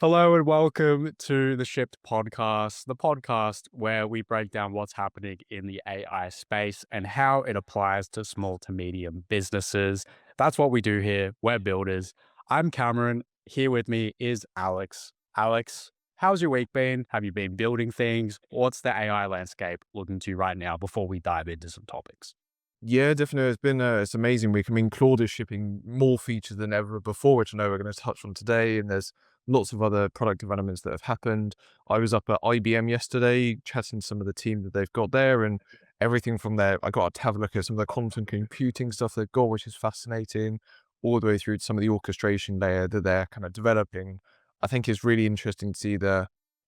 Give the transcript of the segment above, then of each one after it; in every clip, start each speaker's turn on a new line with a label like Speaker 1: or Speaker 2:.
Speaker 1: Hello and welcome to the Shipped Podcast, the podcast where we break down what's happening in the AI space and how it applies to small to medium businesses. That's what we do here. We're builders. I'm Cameron. Here with me is Alex. Alex, how's your week been? Have you been building things? What's the AI landscape looking to right now before we dive into some topics?
Speaker 2: Yeah, definitely. It's amazing week. I mean, Claude is shipping more features than ever before, which I know we're going to touch on today. And there's lots of other product developments that have happened. I was up at IBM yesterday, chatting to some of the team that they've got there, and everything from there. I got to have a look at some of the quantum computing stuff they've got, which is fascinating, all the way through to some of the orchestration layer that they're kind of developing. I think it's really interesting to see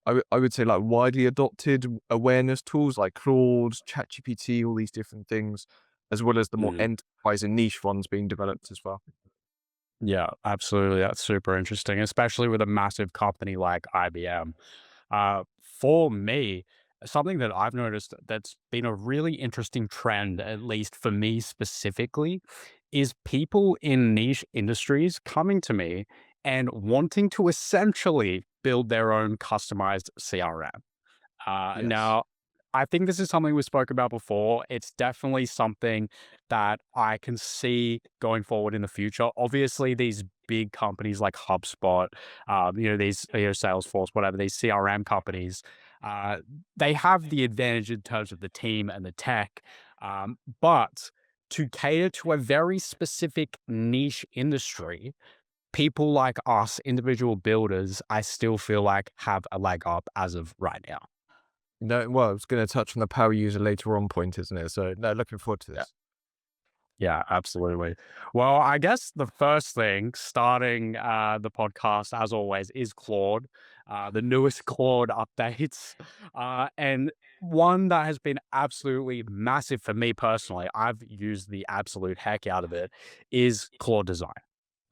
Speaker 2: I would say like widely adopted awareness tools like Claude, ChatGPT, all these different things, as well as the more enterprise and niche ones being developed as well.
Speaker 1: Yeah, absolutely. That's super interesting, especially with a massive company like IBM. For me, something that I've noticed that's been a really interesting trend, at least for me specifically, is people in niche industries coming to me and wanting to essentially build their own customized CRM.
Speaker 2: Yes.
Speaker 1: Now, I think this is something we spoke about before. It's definitely something that I can see going forward in the future. Obviously, these big companies like HubSpot, these Salesforce, whatever these CRM companies, uh, they have the advantage in terms of the team and the tech, but to cater to a very specific niche industry, people like us, individual builders, I still feel like have a leg up as of right now.
Speaker 2: No, well, I was going to touch on the power user later on point, isn't it? So, no, looking forward to this.
Speaker 1: Yeah, absolutely. Well, I guess the first thing starting the podcast, as always, is Claude, the newest Claude updates. And one that has been absolutely massive for me personally, I've used the absolute heck out of it, is Claude Design.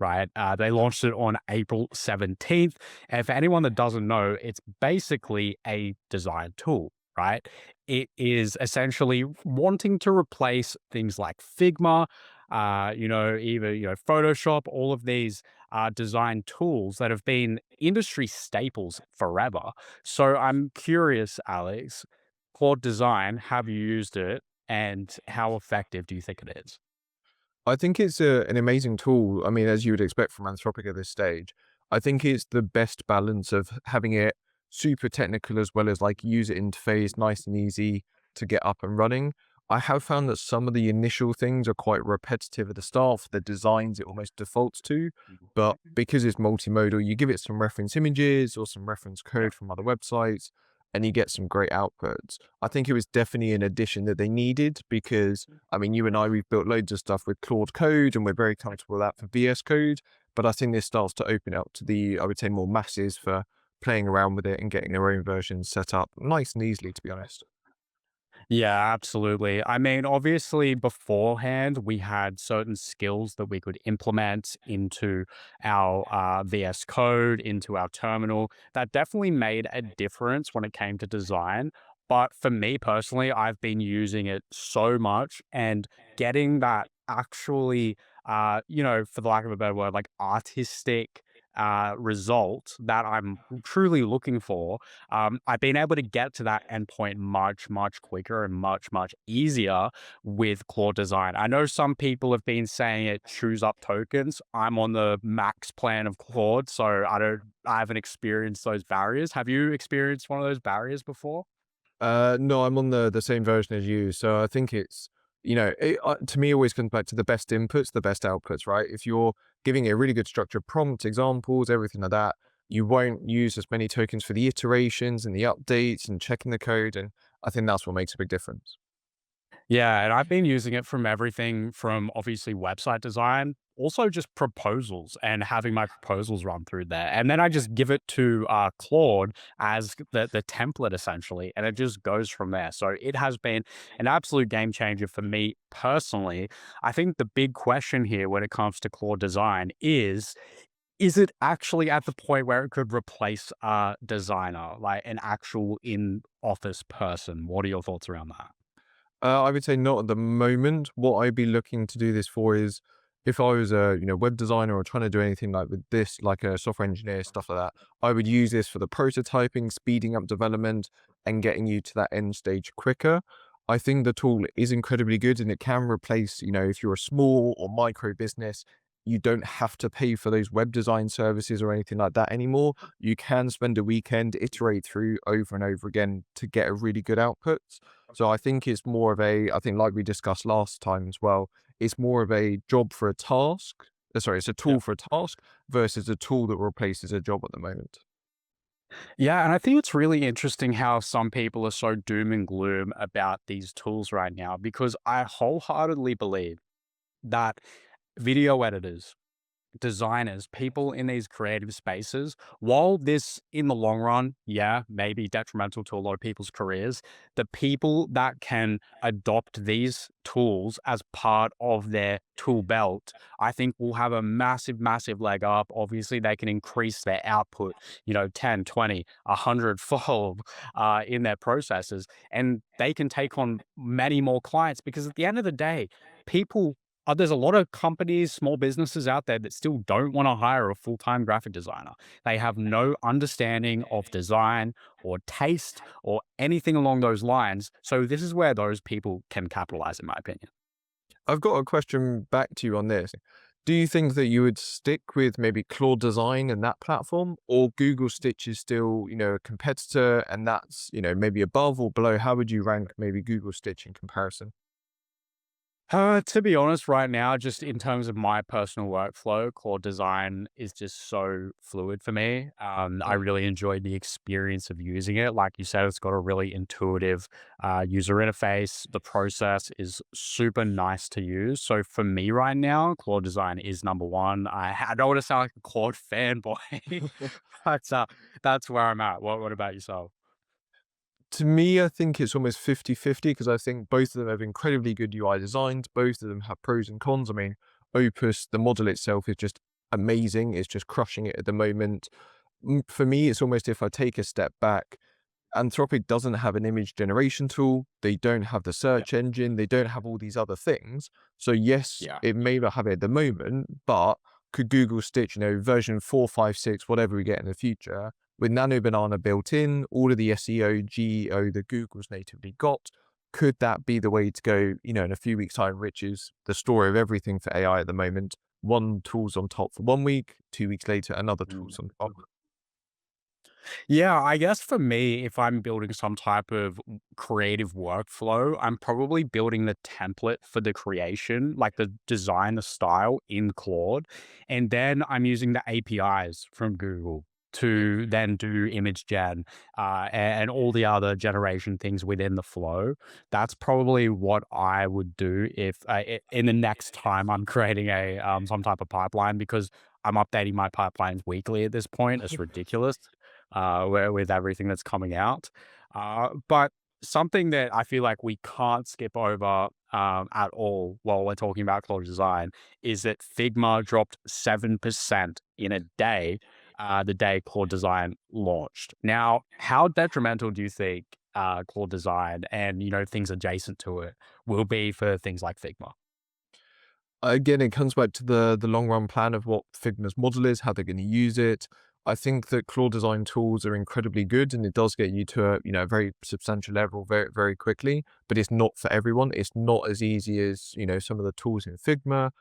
Speaker 1: Right. They launched it on April 17th. And for anyone that doesn't know, it's basically a design tool, right? It is essentially wanting to replace things like Figma, Photoshop, all of these design tools that have been industry staples forever. So I'm curious, Alex, Claude Design, have you used it and how effective do you think it is?
Speaker 2: I think it's an amazing tool. I mean, as you would expect from Anthropic at this stage, I think it's the best balance of having it super technical as well as like user interface, nice and easy to get up and running. I have found that some of the initial things are quite repetitive at the start for the designs it almost defaults to, but because it's multimodal, you give it some reference images or some reference
Speaker 1: Yeah.
Speaker 2: code from other websites, and you get some great outputs. I think it was definitely an addition that they needed because I mean, you and I, we've built loads of stuff with Claude Code and we're very comfortable with that for VS Code. But I think this starts to open up to I would say, more masses for playing around with it and getting their own versions set up nice and easily, to be honest.
Speaker 1: Yeah, absolutely. I mean, obviously, beforehand, we had certain skills that we could implement into our VS Code, into our terminal. That definitely made a difference when it came to design. But for me personally, I've been using it so much and getting that actually, for the lack of a better word, like artistic result that I'm truly looking for. I've been able to get to that endpoint much, much quicker and much, much easier with Claude Design. I know some people have been saying it chews up tokens. I'm on the max plan of Claude, so I haven't experienced those barriers. Have you experienced one of those barriers before?
Speaker 2: No, I'm on the same version as you. So I think it's, to me, it always comes back to the best inputs, the best outputs, right? If you're giving a really good structured prompt, examples, everything like that, you won't use as many tokens for the iterations and the updates and checking the code. And I think that's what makes a big difference.
Speaker 1: Yeah, and I've been using it from everything from obviously website design, also just proposals and having my proposals run through there. And then I just give it to Claude as the template essentially, and it just goes from there. So it has been an absolute game changer for me personally. I think the big question here when it comes to Claude design is it actually at the point where it could replace a designer, like an actual in office person? What are your thoughts around that?
Speaker 2: I would say not at the moment. What I'd be looking to do this for is if I was a web designer or trying to do anything like with this, like a software engineer, stuff like that, I would use this for the prototyping, speeding up development, and getting you to that end stage quicker. I think the tool is incredibly good and it can replace, if you're a small or micro business, you don't have to pay for those web design services or anything like that anymore. You can spend a weekend, iterate through over and over again to get a really good output. So I think it's more of I think like we discussed last time as well, it's more of a job for a task. Sorry, it's a
Speaker 1: Yeah.
Speaker 2: tool for a task versus a tool that replaces a job at the moment.
Speaker 1: Yeah, and I think it's really interesting how some people are so doom and gloom about these tools right now because I wholeheartedly believe that video editors, designers, people in these creative spaces, while this in the long run, yeah, may be detrimental to a lot of people's careers, the people that can adopt these tools as part of their tool belt, I think will have a massive, massive leg up. Obviously, they can increase their output, 10, 20, 100 fold in their processes, and they can take on many more clients because at the end of the day, people there's a lot of companies, small businesses out there that still don't wanna hire a full-time graphic designer. They have no understanding of design or taste or anything along those lines. So this is where those people can capitalize, in my opinion.
Speaker 2: I've got a question back to you on this. Do you think that you would stick with maybe Claude Design and that platform, or Google Stitch is still, a competitor and that's, maybe above or below? How would you rank maybe Google Stitch in comparison?
Speaker 1: To be honest, right now, just in terms of my personal workflow, Claude Design is just so fluid for me. I
Speaker 2: Mm.
Speaker 1: really enjoyed the experience of using it. Like you said, it's got a really intuitive user interface. The process is super nice to use. So for me right now, Claude Design is number one. I don't want to sound like a Claude fanboy, but that's where I'm at. What about yourself?
Speaker 2: To me, I think it's almost 50-50 because I think both of them have incredibly good UI designs. Both of them have pros and cons. I mean, Opus, the model itself is just amazing. It's just crushing it at the moment. For me, it's almost if I take a step back, Anthropic doesn't have an image generation tool. They don't have the
Speaker 1: Yeah.
Speaker 2: search engine. They don't have all these other things. So yes,
Speaker 1: Yeah.
Speaker 2: it may not have it at the moment, but could Google Stitch, version 4, 5, 6, whatever we get in the future, with Nano Banana built in, all of the SEO, GEO that Google's natively got, could that be the way to go, in a few weeks' time, which is the story of everything for AI at the moment? One tool's on top for 1 week, 2 weeks later, another tool's on top.
Speaker 1: Yeah, I guess for me, if I'm building some type of creative workflow, I'm probably building the template for the creation, like the design, the style in Claude. And then I'm using the APIs from Google to then do image gen and all the other generation things within the flow. That's probably what I would do if in the next time I'm creating a some type of pipeline because I'm updating my pipelines weekly at this point. It's ridiculous where with everything that's coming out. But something that I feel like we can't skip over at all while we're talking about Claude Design is that Figma dropped 7% in a day, the day Claude Design launched. Now, how detrimental do you think Claude Design and things adjacent to it will be for things like Figma?
Speaker 2: Again, it comes back to the long run plan of what Figma's model is, how they're going to use it. I think that Claude design tools are incredibly good, and it does get you to a very substantial level very very quickly. But it's not for everyone. It's not as easy as some of the tools in Figma.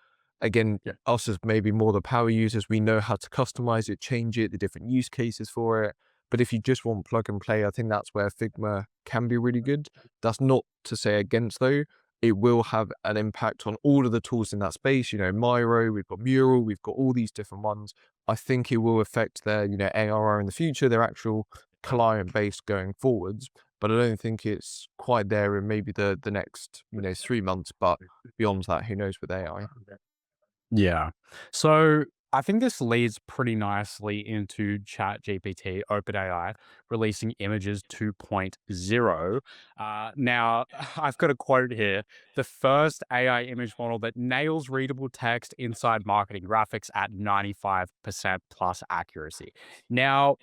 Speaker 2: Again,
Speaker 1: Yeah.
Speaker 2: us as maybe more the power users, we know how to customize it, change it, the different use cases for it. But if you just want plug and play, I think that's where Figma can be really good. That's not to say against though, it will have an impact on all of the tools in that space. Miro, we've got Mural, we've got all these different ones. I think it will affect their, ARR in the future, their actual client base going forwards. But I don't think it's quite there in maybe the next, 3 months. But beyond that, who knows with AI?
Speaker 1: Yeah. So I think this leads pretty nicely into ChatGPT, OpenAI, releasing Images 2.0. Now, I've got a quote here: the first AI image model that nails readable text inside marketing graphics at 95% plus accuracy. Now,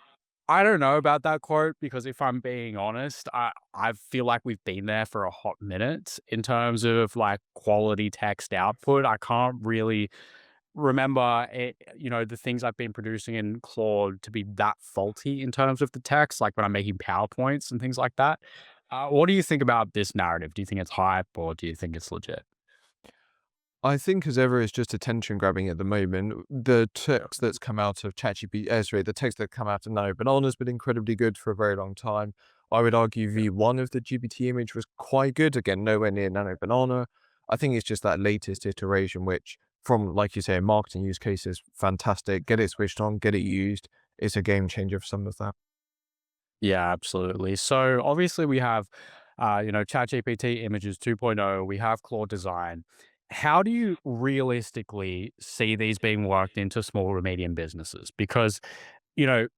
Speaker 1: I don't know about that quote because if I'm being honest, I feel like we've been there for a hot minute in terms of like quality text output. I can't really remember it, the things I've been producing in Claude to be that faulty in terms of the text, like when I'm making PowerPoints and things like that. What do you think about this narrative? Do you think it's hype or do you think it's legit?
Speaker 2: I think as ever, it's just attention grabbing at the moment. The text that's come out of ChatGPT, sorry, the text that come out of Nano Banana has been incredibly good for a very long time. I would argue V1 of the GPT image was quite good. Again, nowhere near Nano Banana. I think it's just that latest iteration, which from, like you say, a marketing use case is fantastic. Get it switched on, get it used. It's a game changer for some of that.
Speaker 1: Yeah, absolutely. So obviously we have, ChatGPT Images 2.0, we have Claude Design. How do you realistically see these being worked into small or medium businesses? Because, you know,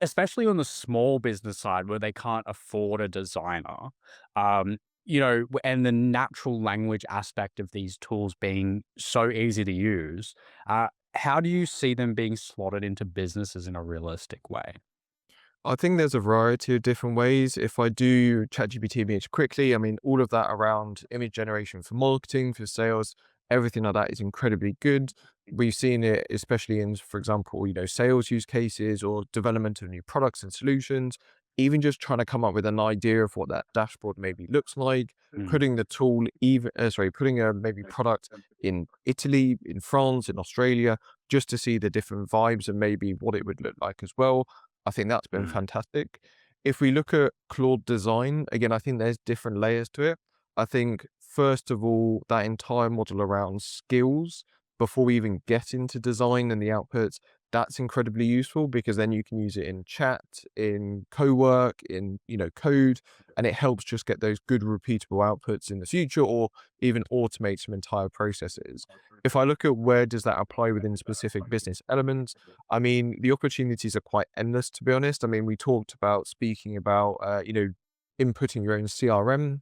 Speaker 1: especially on the small business side where they can't afford a designer, and the natural language aspect of these tools being so easy to use, how do you see them being slotted into businesses in a realistic way?
Speaker 2: I think there's a variety of different ways. If I do ChatGPT image quickly, I mean, all of that around image generation for marketing, for sales, everything like that is incredibly good. We've seen it, especially in, for example, sales use cases or development of new products and solutions. Even just trying to come up with an idea of what that dashboard maybe looks like,
Speaker 1: Mm,
Speaker 2: putting the tool, putting a maybe product in Italy, in France, in Australia, just to see the different vibes and maybe what it would look like as well. I think that's been
Speaker 1: mm,
Speaker 2: fantastic. If we look at Claude Design, again, I think there's different layers to it. I think, first of all, that entire model around skills before we even get into design and the outputs, that's incredibly useful because then you can use it in chat, in co-work, in, code, and it helps just get those good repeatable outputs in the future or even automate some entire processes. If I look at where does that apply within specific business elements, I mean, the opportunities are quite endless, to be honest. I mean, we talked about speaking about, inputting your own CRM,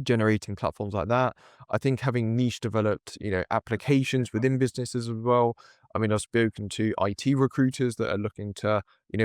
Speaker 2: generating platforms like that. I think having niche developed, applications within businesses as well. I mean, I've spoken to IT recruiters that are looking to,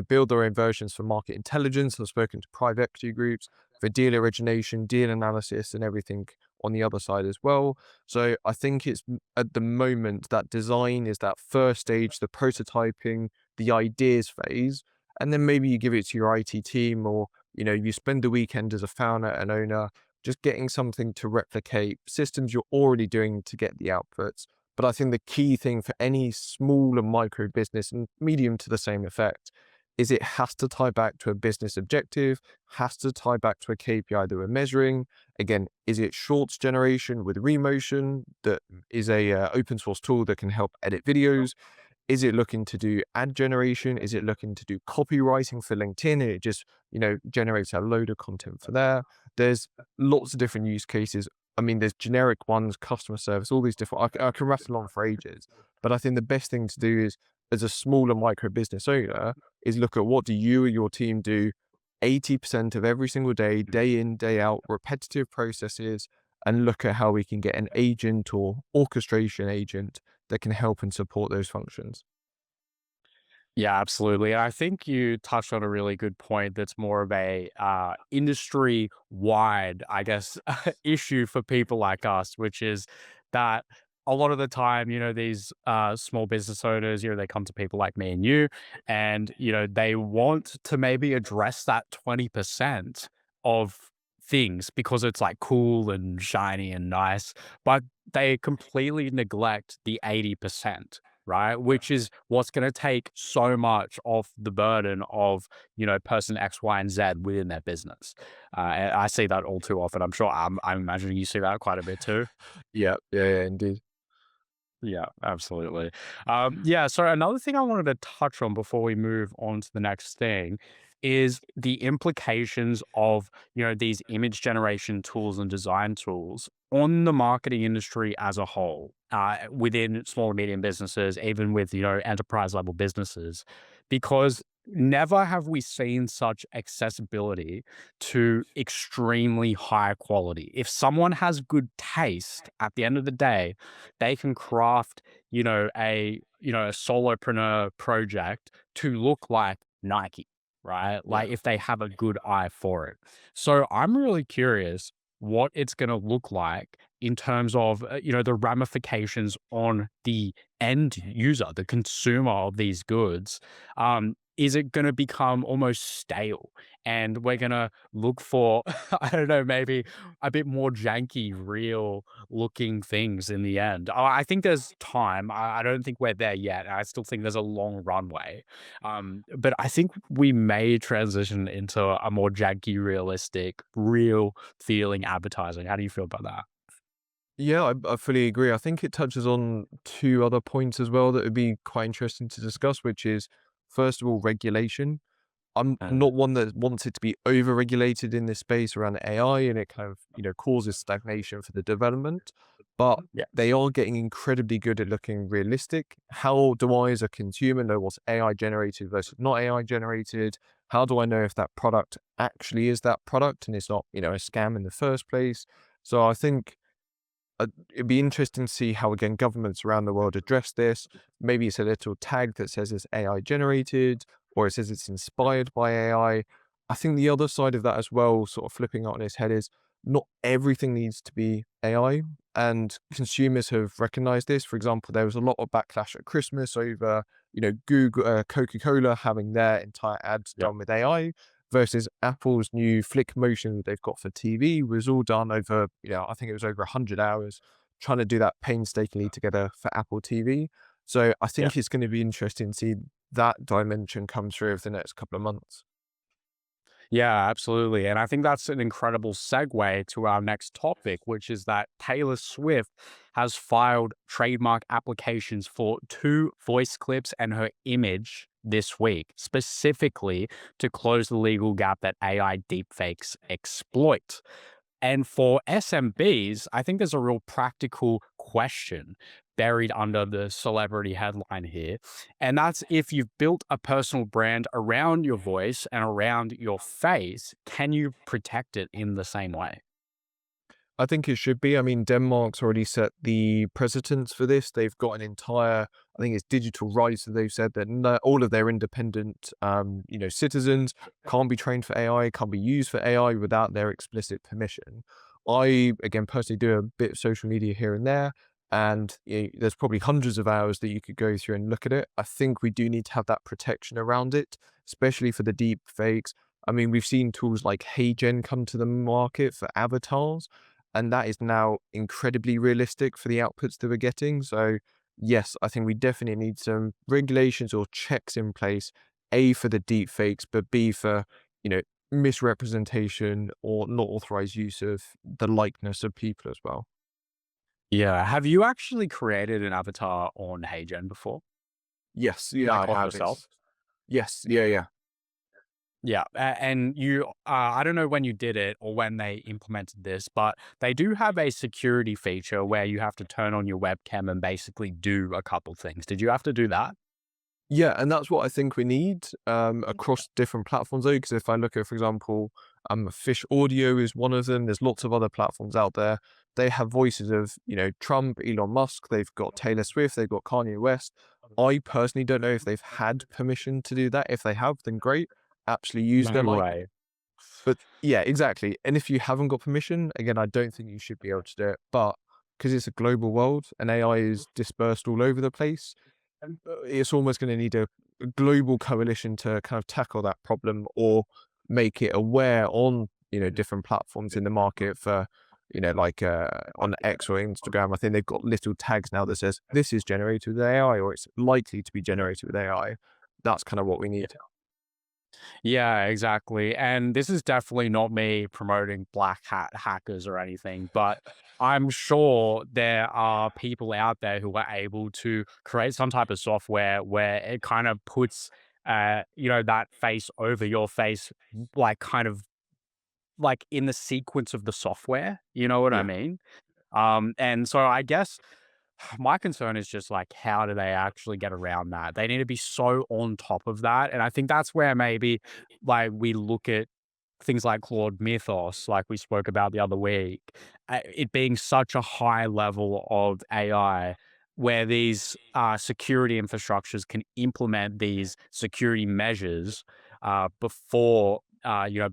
Speaker 2: build their own versions for market intelligence. I've spoken to private equity groups for deal origination, deal analysis, and everything on the other side as well. So I think it's at the moment that design is that first stage, the prototyping, the ideas phase, and then maybe you give it to your IT team or you spend the weekend as a founder and owner just getting something to replicate systems you're already doing to get the outputs. But I think the key thing for any small and micro business and medium to the same effect is it has to tie back to a business objective, has to tie back to a KPI that we're measuring. Again, is it shorts generation with Remotion that is a open source tool that can help edit videos? Is it looking to do ad generation? Is it looking to do copywriting for LinkedIn? And it just, generates a load of content for there. There's lots of different use cases. I mean, there's generic ones, customer service, all these different, I can rattle on for ages. But I think the best thing to do is, as a small and micro business owner, is look at what do you or your team do 80% of every single day,
Speaker 1: mm.
Speaker 2: day in, day out, repetitive processes, and look at how we can get an agent or orchestration agent that can help and support those functions.
Speaker 1: Yeah, absolutely. I think you touched on a really good point that's more of a industry wide, I guess, issue for people like us, which is that a lot of the time, these small business owners, they come to people like me and you, and, they want to maybe address that 20% of things because it's like cool and shiny and nice, but they completely neglect the 80%, right? Which is what's going to take so much off the burden of, person X, Y, and Z within their business. And I see that all too often. I'm imagining you see that quite a bit too.
Speaker 2: Yeah, yeah, yeah, indeed.
Speaker 1: Yeah, absolutely. Yeah, so another thing I wanted to touch on before we move on to the next thing is the implications of, these image generation tools and design tools on the marketing industry as a whole, within small and medium businesses, even with, enterprise level businesses, because never have we seen such accessibility to extremely high quality. If someone has good taste at the end of the day, they can craft, a solopreneur project to look like Nike. right?
Speaker 2: Yeah.
Speaker 1: Like if they have a good eye for it. So I'm really curious what it's going to look like in terms of the ramifications on the end user, the consumer of these goods. Is it going to become almost stale, and we're going to look for I don't know, maybe a bit more janky real looking things in the end? I think there's time. I don't think we're there yet. I still think there's a long runway. But I think we may transition into a more janky, realistic, real feeling advertising. How do you feel about that?
Speaker 2: Yeah, I fully agree. I think it touches on two other points as well that would be quite interesting to discuss, which is, first of all, regulation. I'm
Speaker 1: Mm.
Speaker 2: not one that wants it to be over-regulated in this space around AI, and it kind of, causes stagnation for the development. But they
Speaker 1: Yes.
Speaker 2: are getting incredibly good at looking realistic. How do I, as a consumer, know what's AI generated versus not AI generated? How do I know if that product actually is that product and it's not, a scam in the first place? So I think it'd be interesting to see how, again, governments around the world address this. Maybe it's a little tag that says it's AI generated, or it says it's inspired by AI. I think the other side of that as well, sort of flipping it on its head, is not everything needs to be AI. And consumers have recognized this. For example, there was a lot of backlash at Christmas over, Google, Coca-Cola having their entire ads
Speaker 1: Yeah.
Speaker 2: done with AI versus Apple's new Flick Motion that they've got for TV was all done over, I think it was over 100 hours trying to do that painstakingly together for Apple TV. So I
Speaker 1: Yeah.
Speaker 2: think it's going to be interesting to see that dimension come through over the next couple of months.
Speaker 1: Yeah, absolutely. And I think that's an incredible segue to our next topic, which is that Taylor Swift has filed trademark applications for two voice clips and her image this week, specifically to close the legal gap that AI deepfakes exploit. And for SMBs, I think there's a real practical question buried under the celebrity headline here. And that's, if you've built a personal brand around your voice and around your face, can you protect it in the same way?
Speaker 2: I think it should be. I mean, Denmark's already set the precedents for this. They've got an entire, I think it's digital rights that they've said that no, all of their independent, citizens can't be trained for AI, can't be used for AI without their explicit permission. I, again, personally do a bit of social media here and there, and there's probably hundreds of hours that you could go through and look at it. I think we do need to have that protection around it, especially for the deep fakes. I mean, we've seen tools like HeyGen come to the market for avatars, and that is now incredibly realistic for the outputs that we're getting. So, yes, I think we definitely need some regulations or checks in place, A, for the deep fakes, but B, for, you know, misrepresentation or not authorized use of the likeness of people as well.
Speaker 1: Yeah. Have you actually created an avatar on HeyGen before?
Speaker 2: Yes, yeah,
Speaker 1: Like
Speaker 2: I
Speaker 1: of
Speaker 2: have.
Speaker 1: yourself?
Speaker 2: Yes, yeah, yeah.
Speaker 1: Yeah, and I don't know when you did it or when they implemented this, but they do have a security feature where you have to turn on your webcam and basically do a couple things. Did you have to do that?
Speaker 2: Yeah, and that's what I think we need across different platforms though, because if I look at, for example, Fish Audio is one of them. There's lots of other platforms out there. They have voices of, Trump, Elon Musk, they've got Taylor Swift, they've got Kanye West. I personally don't know if they've had permission to do that. If they have, then great. Absolutely use
Speaker 1: No
Speaker 2: their likeness.
Speaker 1: way.
Speaker 2: But yeah, exactly. And if you haven't got permission, again, I don't think you should be able to do it. But because it's a global world and AI is dispersed all over the place, it's almost going to need a global coalition to kind of tackle that problem or make it aware on, different platforms in the market for, like on X or Instagram. I think they've got little tags now that says this is generated with AI or it's likely to be generated with AI. That's kind of what we need.
Speaker 1: Yeah, exactly. And this is definitely not me promoting black hat hackers or anything, but I'm sure there are people out there who are able to create some type of software where it kind of puts, that face over your face, like kind of like in the sequence of the software. You know what I
Speaker 2: Yeah.
Speaker 1: mean? And so I guess my concern is just like, how do they actually get around that? They need to be so on top of that. And I think that's where maybe like we look at things like Claude Mythos, like we spoke about the other week, it being such a high level of AI where these security infrastructures can implement these security measures before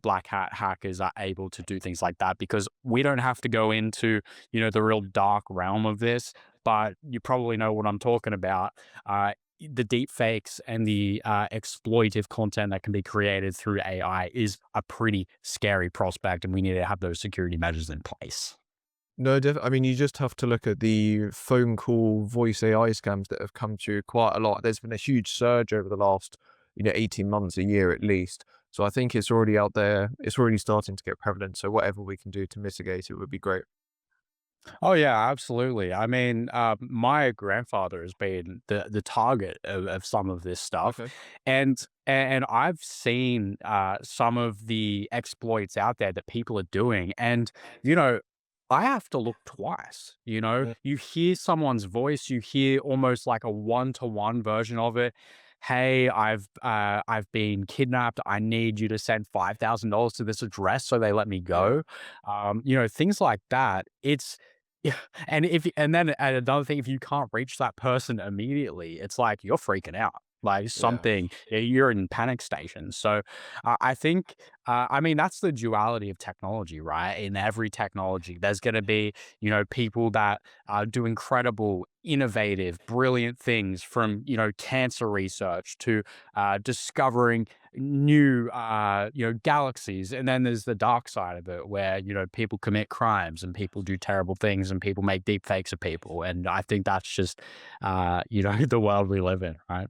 Speaker 1: black hat hackers are able to do things like that, because we don't have to go into the real dark realm of this, but you probably know what I'm talking about. The deep fakes and the exploitive content that can be created through AI is a pretty scary prospect, and we need to have those security measures in place.
Speaker 2: No, I mean, you just have to look at the phone call voice AI scams that have come through quite a lot. There's been a huge surge over the last, 18 months, a year at least. So I think it's already out there. It's already starting to get prevalent. So whatever we can do to mitigate it would be great.
Speaker 1: Oh yeah, absolutely. I mean, my grandfather has been the target of some of this stuff,
Speaker 2: Okay.
Speaker 1: and I've seen some of the exploits out there that people are doing, and you know, I have to look twice.
Speaker 2: Mm.
Speaker 1: You hear someone's voice, you hear almost like a one-to-one version of it. Hey, I've been kidnapped. I need you to send $5,000 to this address so they let me
Speaker 2: Yeah.
Speaker 1: go. Things like that. Yeah, and then another thing, if you can't reach that person immediately, it's like you're freaking out. Like
Speaker 2: Yeah.
Speaker 1: you're in panic stations. So I think, I mean, that's the duality of technology, right? In every technology, there's going to be, people that do incredible, innovative, brilliant things, from, cancer research to discovering new galaxies, and then there's the dark side of it where people commit crimes and people do terrible things and people make deep fakes of people, and I think that's just the world we live in, right?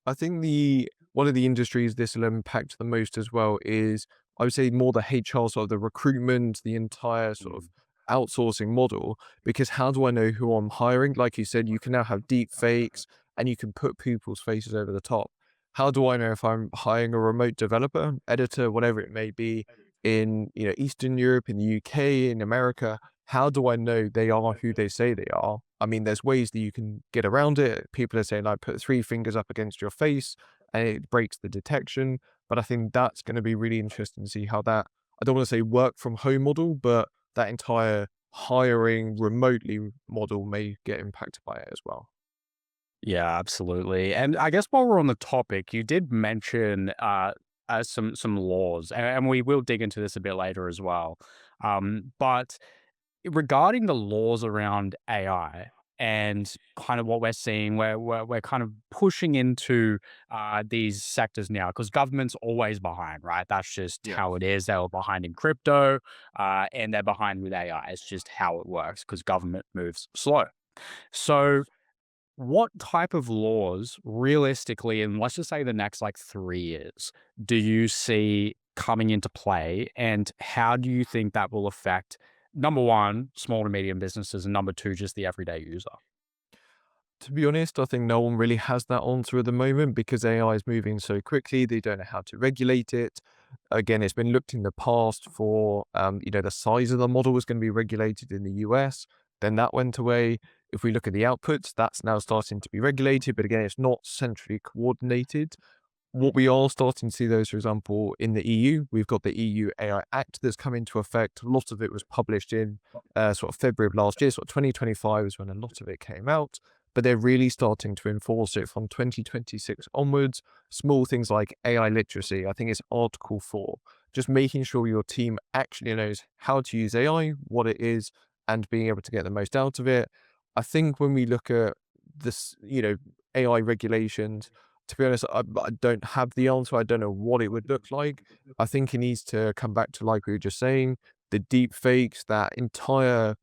Speaker 2: I think the one of the industries this will impact the most as well is, I would say, more the HR, sort of the recruitment, the entire sort of
Speaker 1: Mm.
Speaker 2: outsourcing model. Because how do I know who I'm hiring? Like you said, you can now have deep fakes and you can put people's faces over the top. How do I know if I'm hiring a remote developer, editor, whatever it may be, in Eastern Europe, in the UK, in America? How do I know they are who they say they are? I mean, there's ways that you can get around it. People are saying, like, put three fingers up against your face and it breaks the detection. But I think that's going to be really interesting to see how that, I don't want to say work from home model, but that entire hiring remotely model may get impacted by it as well.
Speaker 1: Yeah, absolutely. And I guess while we're on the topic, you did mention some laws, and we will dig into this a bit later as well. But regarding the laws around AI and kind of what we're seeing, where we're kind of pushing into these sectors now, because government's always behind, right? That's just
Speaker 2: Yeah.
Speaker 1: how it is. They were behind in crypto, and they're behind with AI. It's just how it works because government moves slow. So, what type of laws realistically, and let's just say the next like 3 years, do you see coming into play? And how do you think that will affect, number one, small to medium businesses, and number two, just the everyday user?
Speaker 2: To be honest, I think no one really has that answer at the moment because AI is moving so quickly. They don't know how to regulate it. Again, it's been looked in the past for, the size of the model was going to be regulated in the US. Then that went away. If we look at the outputs, that's now starting to be regulated. But again, it's not centrally coordinated. What we are starting to see, those, for example, in the EU, we've got the EU AI Act that's come into effect. A lot of it was published in sort of February of last year, sort of 2025 is when a lot of it came out. But they're really starting to enforce it from 2026 onwards. Small things like AI literacy, I think it's Article 4, just making sure your team actually knows how to use AI, what it is, and being able to get the most out of it. I think when we look at this, AI regulations, to be honest, I don't have the answer. I don't know what it would look like. I think it needs to come back to, like we were just saying, the deep fakes, that entire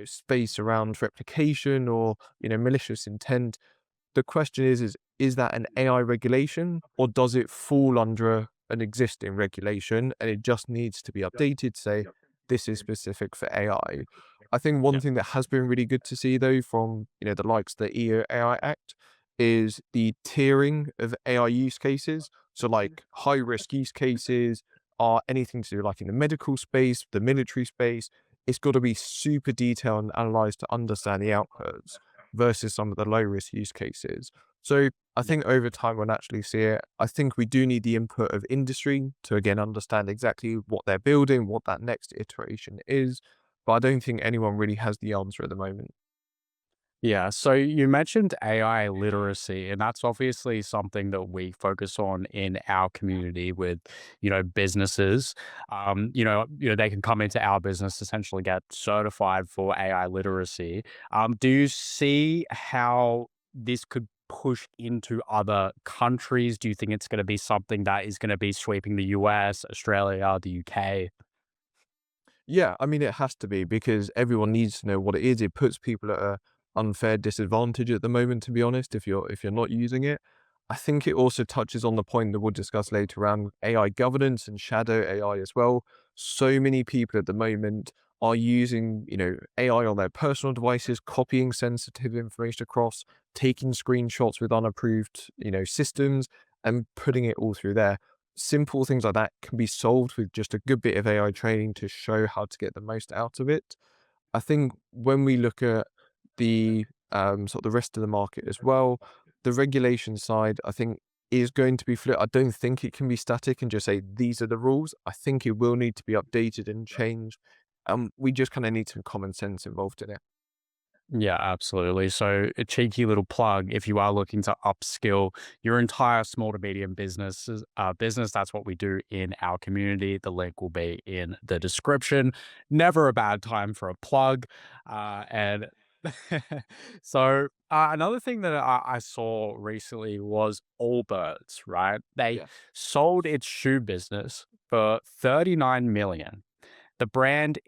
Speaker 2: space around replication or malicious intent. The question is that an AI regulation or does it fall under an existing regulation and it just needs to be updated to say this is specific for AI? I think one thing that has been really good to see though from the likes of the EU AI Act is the tiering of AI use cases. So like high risk use cases are anything to do like in the medical space, the military space. It's got to be super detailed and analyzed to understand the outputs versus some of the low risk use cases. So I think over time we'll naturally see it. I think we do need the input of industry to again understand exactly what they're building, what that next iteration is. But I don't think anyone really has the answer at the moment.
Speaker 1: Yeah, so you mentioned AI literacy, and that's obviously something that we focus on in our community with, businesses. They can come into our business, essentially get certified for AI literacy. Do you see how this could push into other countries? Do you think it's going to be something that is going to be sweeping the US, Australia, the UK?
Speaker 2: Yeah, I mean, it has to be because everyone needs to know what it is. It puts people at a unfair disadvantage at the moment, to be honest, if you're not using it. I think it also touches on the point that we'll discuss later around AI governance and shadow AI as well. So many people at the moment are using, AI on their personal devices, copying sensitive information across, taking screenshots with unapproved, systems and putting it all through there. Simple things like that can be solved with just a good bit of AI training to show how to get the most out of it. I think when we look at the sort of the rest of the market as well, the regulation side, I think, is going to be fluid. I don't think it can be static and just say these are the rules. I think it will need to be updated and changed. We just kind of need some common sense involved in it.
Speaker 1: Yeah, absolutely. So, a cheeky little plug if you are looking to upskill your entire small to medium business, that's what we do in our community. The link will be in the description. Never a bad time for a plug. And another thing that I saw recently was Allbirds, right? They
Speaker 2: Yeah.
Speaker 1: sold its shoe business for 39 million. The brand,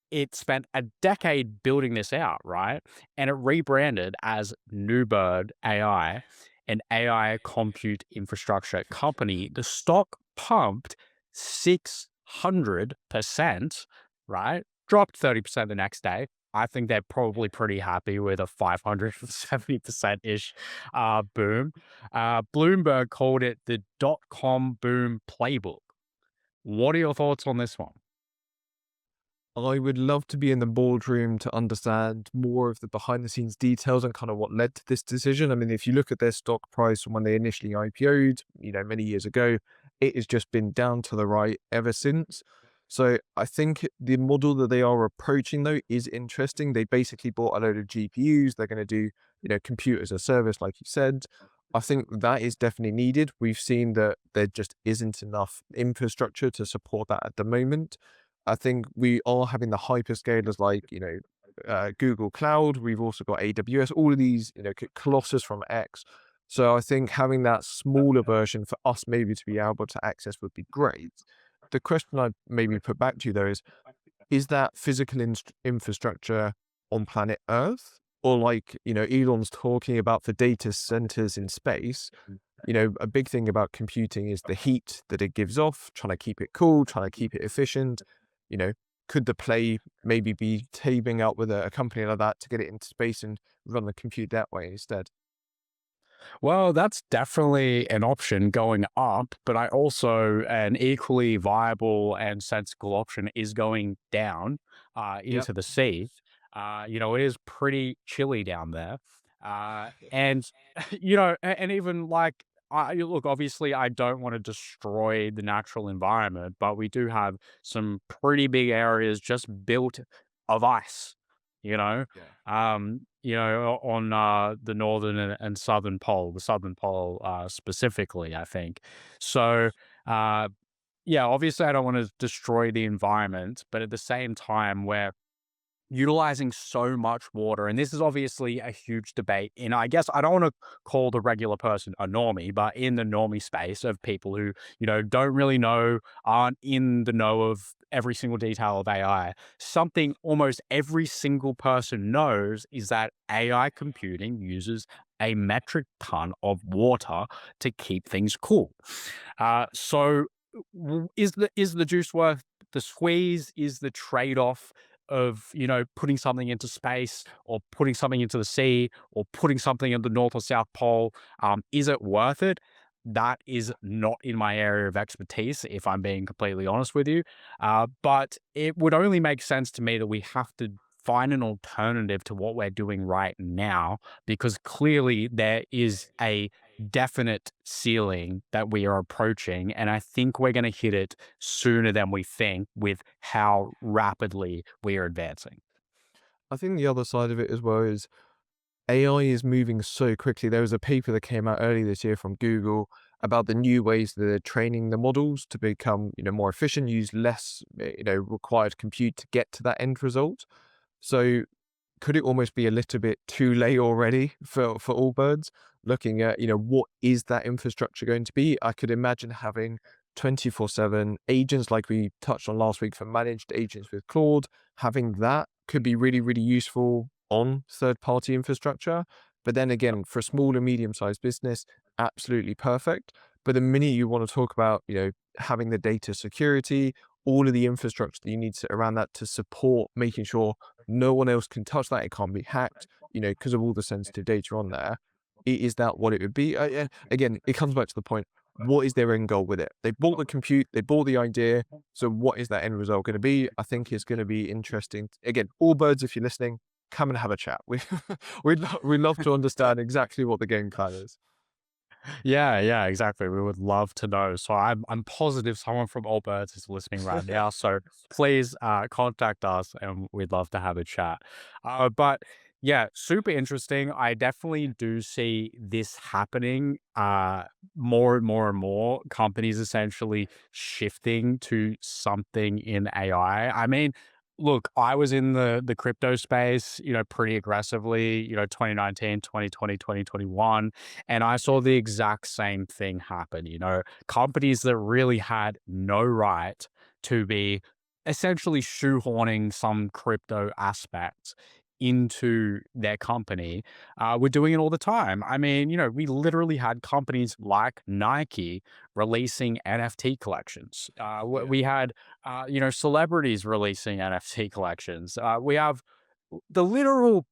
Speaker 1: it spent a decade building this out, right? And it rebranded as Newbird AI, an AI compute infrastructure company. The stock pumped 600%, right? Dropped 30% the next day. I think they're probably pretty happy with a 570% ish boom. Bloomberg called it the dot com boom playbook. What are your thoughts on this one?
Speaker 2: I would love to be in the boardroom to understand more of the behind the scenes details and kind of what led to this decision. I mean, if you look at their stock price from when they initially IPO'd, many years ago, it has just been down to the right ever since. So I think the model that they are approaching though is interesting. They basically bought a load of GPUs. They're going to do, compute as a service, like you said. I think that is definitely needed. We've seen that there just isn't enough infrastructure to support that at the moment. I think we are having the hyperscalers like, Google Cloud. We've also got AWS, all of these, Colossus from X. So I think having that smaller version for us maybe to be able to access would be great. The question I'd maybe put back to you though is that physical infrastructure on planet Earth? Or like, Elon's talking about for data centers in space, a big thing about computing is the heat that it gives off, trying to keep it cool, trying to keep it efficient. You know, could the play maybe be teaming up with a company like that to get it into space and run the compute that way instead?
Speaker 1: Well, that's definitely an option going up, but I also an equally viable and sensible option is going down
Speaker 2: Yep.
Speaker 1: into the sea. It is pretty chilly down there, and and even like look, obviously, I don't want to destroy the natural environment, but we do have some pretty big areas just built of ice. You know,
Speaker 2: Yeah.
Speaker 1: on the northern and southern pole, the southern pole specifically, I think. So, uh, yeah, obviously, I don't want to destroy the environment, but at the same time, we're utilizing so much water. And this is obviously a huge debate. And I guess I don't want to call the regular person a normie, but in the normie space of people who, don't really know, aren't in the know of every single detail of AI, something almost every single person knows is that AI computing uses a metric ton of water to keep things cool. Is the juice worth the squeeze? Is the trade off of putting something into space or putting something into the sea or putting something in the north or south pole? Is it worth it? That is not in my area of expertise, if I'm being completely honest with you. But it would only make sense to me that we have to find an alternative to what we're doing right now, because clearly there is a definite ceiling that we are approaching. And I think we're going to hit it sooner than we think with how rapidly we are advancing.
Speaker 2: I think the other side of it as well is AI is moving so quickly. There was a paper that came out early this year from Google about the new ways that they're training the models to become, more efficient, use less, required compute to get to that end result. So could it almost be a little bit too late already for Allbirds? Looking at, what is that infrastructure going to be? I could imagine having 24/7 agents like we touched on last week for managed agents with Claude. Having that could be really, really useful on third-party infrastructure. But then again, for a small and medium-sized business, absolutely perfect. But the minute you want to talk about, having the data security, all of the infrastructure that you need to around that to support making sure no one else can touch that. It can't be hacked, because of all the sensitive data on there. Is that what it would be? Yeah, again, it comes back to the point. What is their end goal with it? They bought the compute, they bought the idea. So what is that end result going to be? I think it's going to be interesting. Again, Allbirds, if you're listening, come and have a chat. We'd love to understand exactly what the game plan is.
Speaker 1: Yeah, yeah, exactly. We would love to know. So I'm positive someone from Allbirds is listening right now. So please contact us and we'd love to have a chat. But yeah, super interesting. I definitely do see this happening more and more and more. Companies essentially shifting to something in AI. I mean, look, I was in the crypto space, pretty aggressively, 2019, 2020, 2021. And I saw the exact same thing happen, companies that really had no right to be essentially shoehorning some crypto aspects into their company, were doing it all the time. I mean, we literally had companies like Nike releasing NFT collections. We had, celebrities releasing NFT collections. We have the literal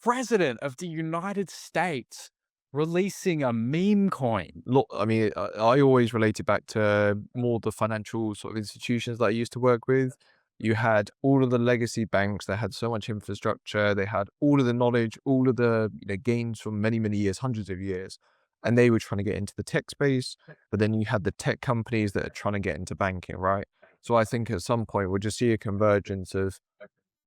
Speaker 1: president of the United States releasing a meme coin.
Speaker 2: Look, I mean, I always relate it back to more the financial sort of institutions that I used to work with. You had all of the legacy banks that had so much infrastructure. They had all of the knowledge, all of the gains from many, many years, hundreds of years, and they were trying to get into the tech space. But then you had the tech companies that are trying to get into banking, right? So I think at some point we'll just see a convergence of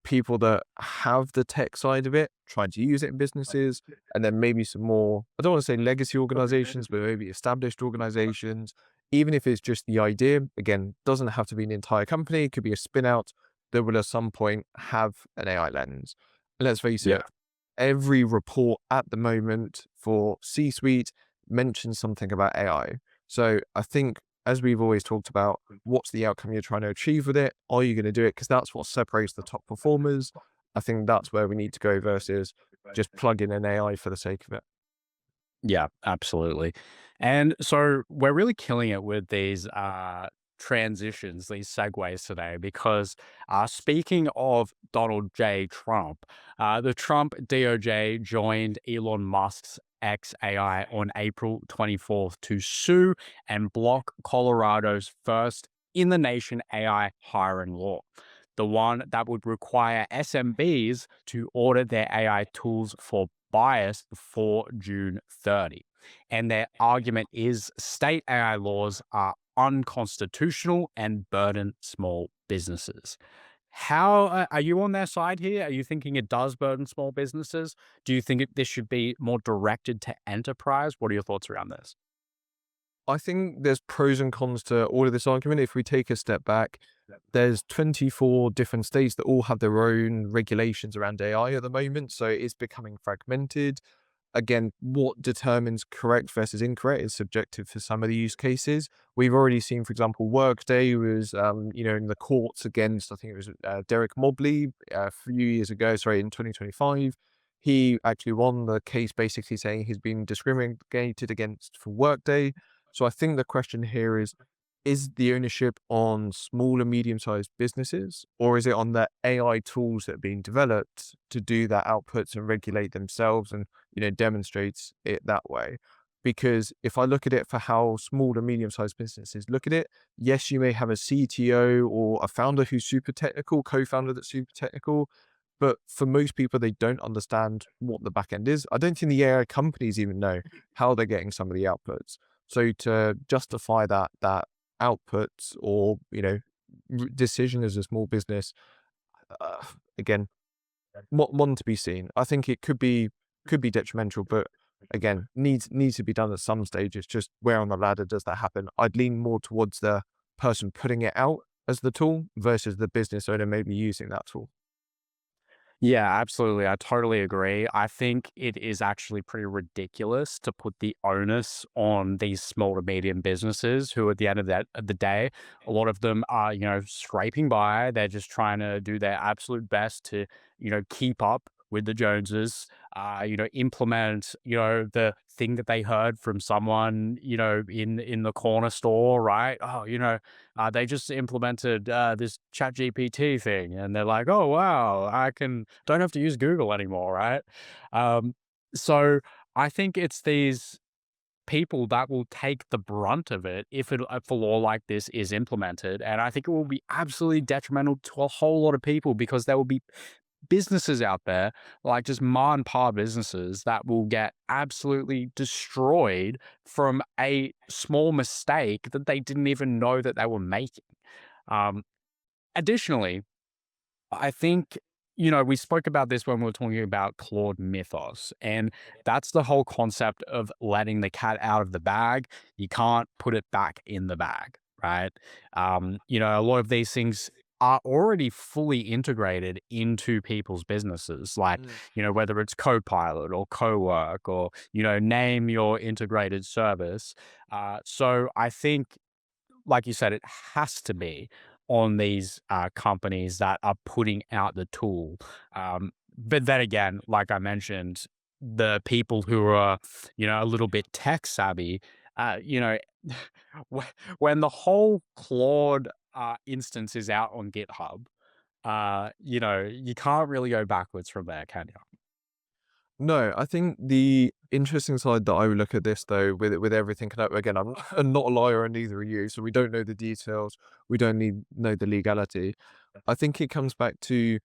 Speaker 2: people that have the tech side of it, trying to use it in businesses, and then maybe some more, I don't want to say legacy organizations, but maybe established organizations, even if it's just the idea, again, doesn't have to be an entire company, it could be a spin out that will at some point have an AI lens. And let's face it,
Speaker 1: Yeah.
Speaker 2: every report at the moment for C-suite mentions something about AI. So I think, as we've always talked about, what's the outcome you're trying to achieve with it? Are you going to do it? Because that's what separates the top performers. I think that's where we need to go versus just plug in an AI for the sake of it.
Speaker 1: Yeah, absolutely. And so we're really killing it with these transitions, these segues today, because speaking of Donald J. Trump, the Trump DOJ joined Elon Musk's XAI on April 24th to sue and block Colorado's first in the nation AI hiring law, the one that would require SMBs to audit their AI tools for bias before June 30. And their argument is state AI laws are unconstitutional and burden small businesses. How are you on their side here? Are you thinking it does burden small businesses? Do you think this should be more directed to enterprise? What are your thoughts around this?
Speaker 2: I think there's pros and cons to all of this argument. If we take a step back, there's 24 different states that all have their own regulations around AI at the moment. So it's becoming fragmented. Again, what determines correct versus incorrect is subjective for some of the use cases. We've already seen, for example, Workday was, in the courts against, I think it was Derek Mobley a few years ago, sorry, in 2025. He actually won the case basically saying he's been discriminated against for Workday. So I think the question here is the ownership on small and medium-sized businesses, or is it on the AI tools that are being developed to do that outputs and regulate themselves and, demonstrates it that way? Because if I look at it for how small and medium-sized businesses look at it, yes, you may have a CTO or a founder who's super technical, co-founder that's super technical, but for most people, they don't understand what the back end is. I don't think the AI companies even know how they're getting some of the outputs. So to justify that outputs or decision as a small business, again, one to be seen. I think it could be could be detrimental, but again, needs to be done at some stage. It's just where on the ladder does that happen? I'd lean more towards the person putting it out as the tool versus the business owner maybe using that tool.
Speaker 1: Yeah, absolutely. I totally agree. I think it is actually pretty ridiculous to put the onus on these small to medium businesses who, at the end of the day, a lot of them are, scraping by. They're just trying to do their absolute best to, keep up with the Joneses, implement, the thing that they heard from someone, in the corner store, right? Oh, they just implemented this chat GPT thing and they're like, oh, wow, don't have to use Google anymore, right? Um, so I think it's these people that will take the brunt of it if a law like this is implemented. And I think it will be absolutely detrimental to a whole lot of people because there will be businesses out there, like just ma and pa businesses, that will get absolutely destroyed from a small mistake that they didn't even know that they were making. Um, Additionally, I think, we spoke about this when we were talking about Claude Mythos, and that's the whole concept of letting the cat out of the bag. You can't put it back in the bag, right? A lot of these things are already fully integrated into people's businesses, like,
Speaker 2: Mm.
Speaker 1: whether it's Copilot or Cowork or, name your integrated service. So I think, like you said, it has to be on these companies that are putting out the tool. But then again, like I mentioned, the people who are, a little bit tech savvy, uh, you know, when the whole Claude instance is out on GitHub, you can't really go backwards from there, can you?
Speaker 2: No, I think the interesting side that I would look at this though, with everything, again, I'm I'm not a lawyer and neither are you, so we don't know the details. We don't know the legality. I think it comes back to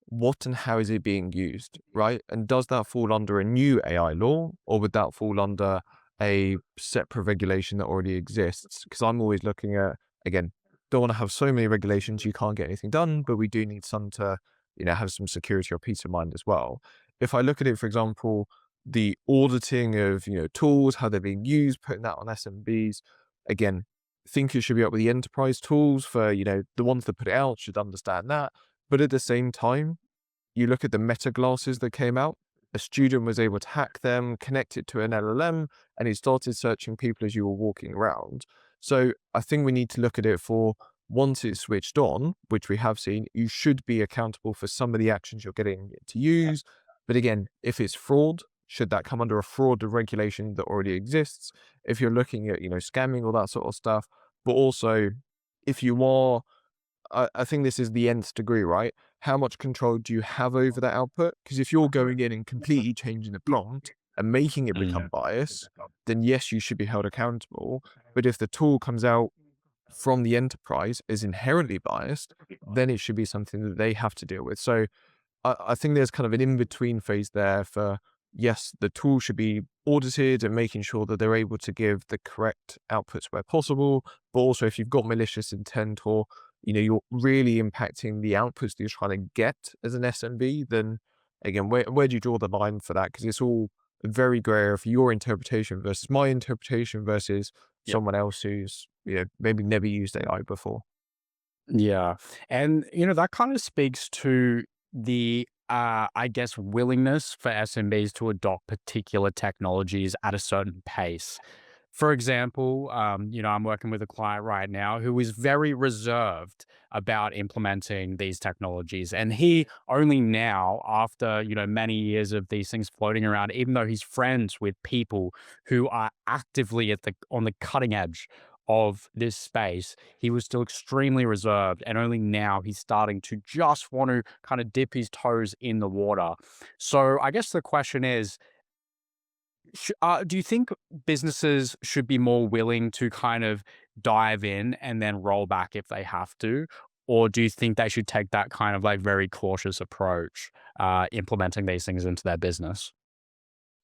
Speaker 2: what and how is it being used, right? And does that fall under a new AI law or would that fall under a separate regulation that already exists? Because I'm always looking at, again, don't want to have so many regulations you can't get anything done, but we do need some to, have some security or peace of mind as well. If I look at it, for example, the auditing of, tools, how they're being used, putting that on SMBs, again, think it should be up with the enterprise tools for, the ones that put it out should understand that. But at the same time, you look at the meta glasses that came out, a student was able to hack them, connect it to an LLM, and he started searching people as you were walking around. So I think we need to look at it for once it's switched on, which we have seen, you should be accountable for some of the actions you're getting it to use. But again, if it's fraud, should that come under a fraud regulation that already exists? If you're looking at, scamming, all that sort of stuff, but also if you are I think this is the nth degree, right? How much control do you have over that output? Because if you're going in and completely changing the prompt and making it become biased, then yes, you should be held accountable. But if the tool comes out from the enterprise is inherently biased, then it should be something that they have to deal with. So I think there's kind of an in-between phase there for, yes, the tool should be audited and making sure that they're able to give the correct outputs where possible. But also if you've got malicious intent or, you're really impacting the outputs that you're trying to get as an SMB, then again, where do you draw the line for that? Because it's all very gray area for your interpretation versus my interpretation versus someone else who's, maybe never used AI before.
Speaker 1: Yeah. And, that kind of speaks to the, I guess, willingness for SMBs to adopt particular technologies at a certain pace. For example, I'm working with a client right now who is very reserved about implementing these technologies. And he only now, after, many years of these things floating around, even though he's friends with people who are actively on the cutting edge of this space, he was still extremely reserved. And only now he's starting to just want to kind of dip his toes in the water. So I guess the question is, do you think businesses should be more willing to kind of dive in and then roll back if they have to? Or do you think they should take that kind of like very cautious approach, implementing these things into their business?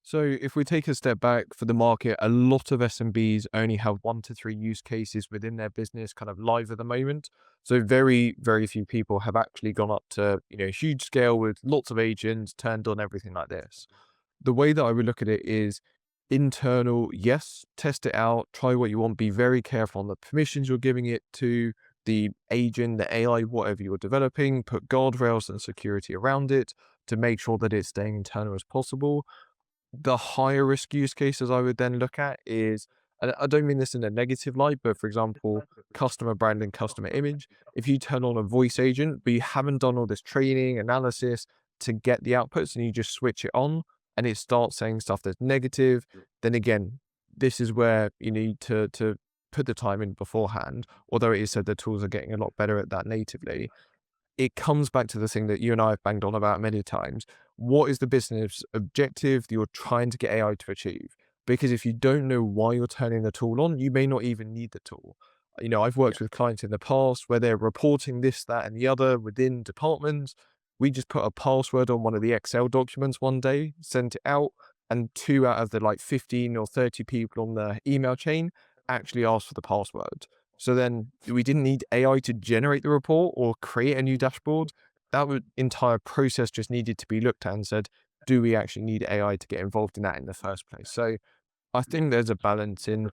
Speaker 2: So if we take a step back for the market, a lot of SMBs only have 1 to 3 use cases within their business kind of live at the moment. So very, very few people have actually gone up to, huge scale with lots of agents, turned on everything like this. The way that I would look at it is internal, yes, test it out, try what you want, be very careful on the permissions you're giving it to, the agent, the AI, whatever you're developing, put guardrails and security around it to make sure that it's staying internal as possible. The higher risk use cases I would then look at is, and I don't mean this in a negative light, but for example, customer brand and customer image. If you turn on a voice agent, but you haven't done all this training, analysis to get the outputs, and you just switch it on and it starts saying stuff that's negative, then again, this is where you need to put the time in beforehand. Although it is said the tools are getting a lot better at that natively, it comes back to the thing that you and I have banged on about many times. What is the business objective that you're trying to get AI to achieve? Because if you don't know why you're turning the tool on, you may not even need the tool. I've
Speaker 1: Yeah.
Speaker 2: worked with clients in the past where they're reporting this, that, and the other within departments. We just put a password on one of the Excel documents one day, sent it out, and two out of the like 15 or 30 people on the email chain actually asked for the password. So then we didn't need AI to generate the report or create a new dashboard. Entire process just needed to be looked at and said, do we actually need AI to get involved in that in the first place? So I think there's a balance in,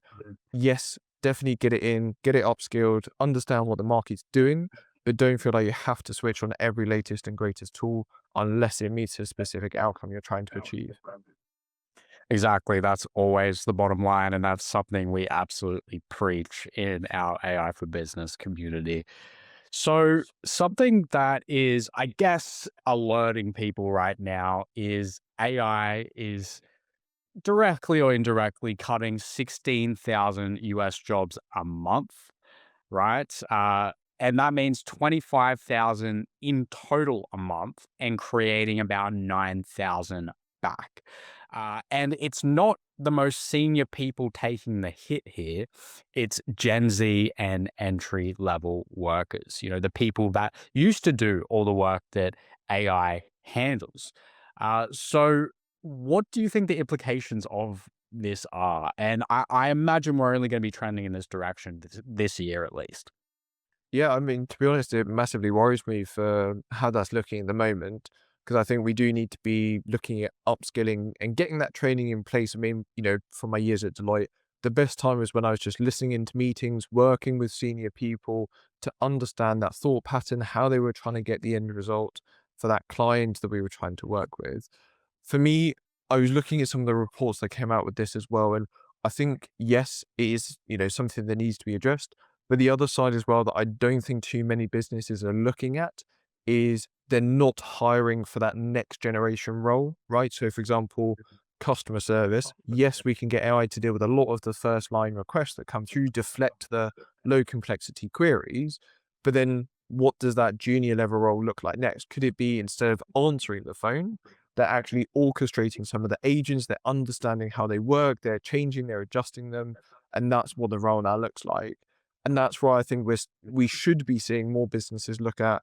Speaker 2: yes, definitely get it in, get it upskilled, understand what the market's doing, but don't feel like you have to switch on every latest and greatest tool unless it meets a specific outcome you're trying to achieve.
Speaker 1: Exactly. That's always the bottom line. And that's something we absolutely preach in our AI for business community. So, something that is, I guess, alerting people right now is AI is directly or indirectly cutting 16,000 US jobs a month, right? And that means 25,000 in total a month and creating about 9,000 back. And it's not the most senior people taking the hit here. It's Gen Z and entry level workers, the people that used to do all the work that AI handles. So, what do you think the implications of this are? And I imagine we're only going to be trending in this direction this year at least.
Speaker 2: Yeah, I mean, to be honest, it massively worries me for how that's looking at the moment, because I think we do need to be looking at upskilling and getting that training in place. I mean, from my years at Deloitte, the best time was when I was just listening into meetings, working with senior people to understand that thought pattern, how they were trying to get the end result for that client that we were trying to work with. For me, I was looking at some of the reports that came out with this as well, and I think, yes, it is, something that needs to be addressed. But the other side as well that I don't think too many businesses are looking at is they're not hiring for that next generation role, right? So, for example, customer service, yes, we can get AI to deal with a lot of the first line requests that come through, deflect the low complexity queries. But then what does that junior level role look like next? Could it be instead of answering the phone, they're actually orchestrating some of the agents, they're understanding how they work, they're changing, they're adjusting them. And that's what the role now looks like. And that's why I think we should be seeing more businesses look at,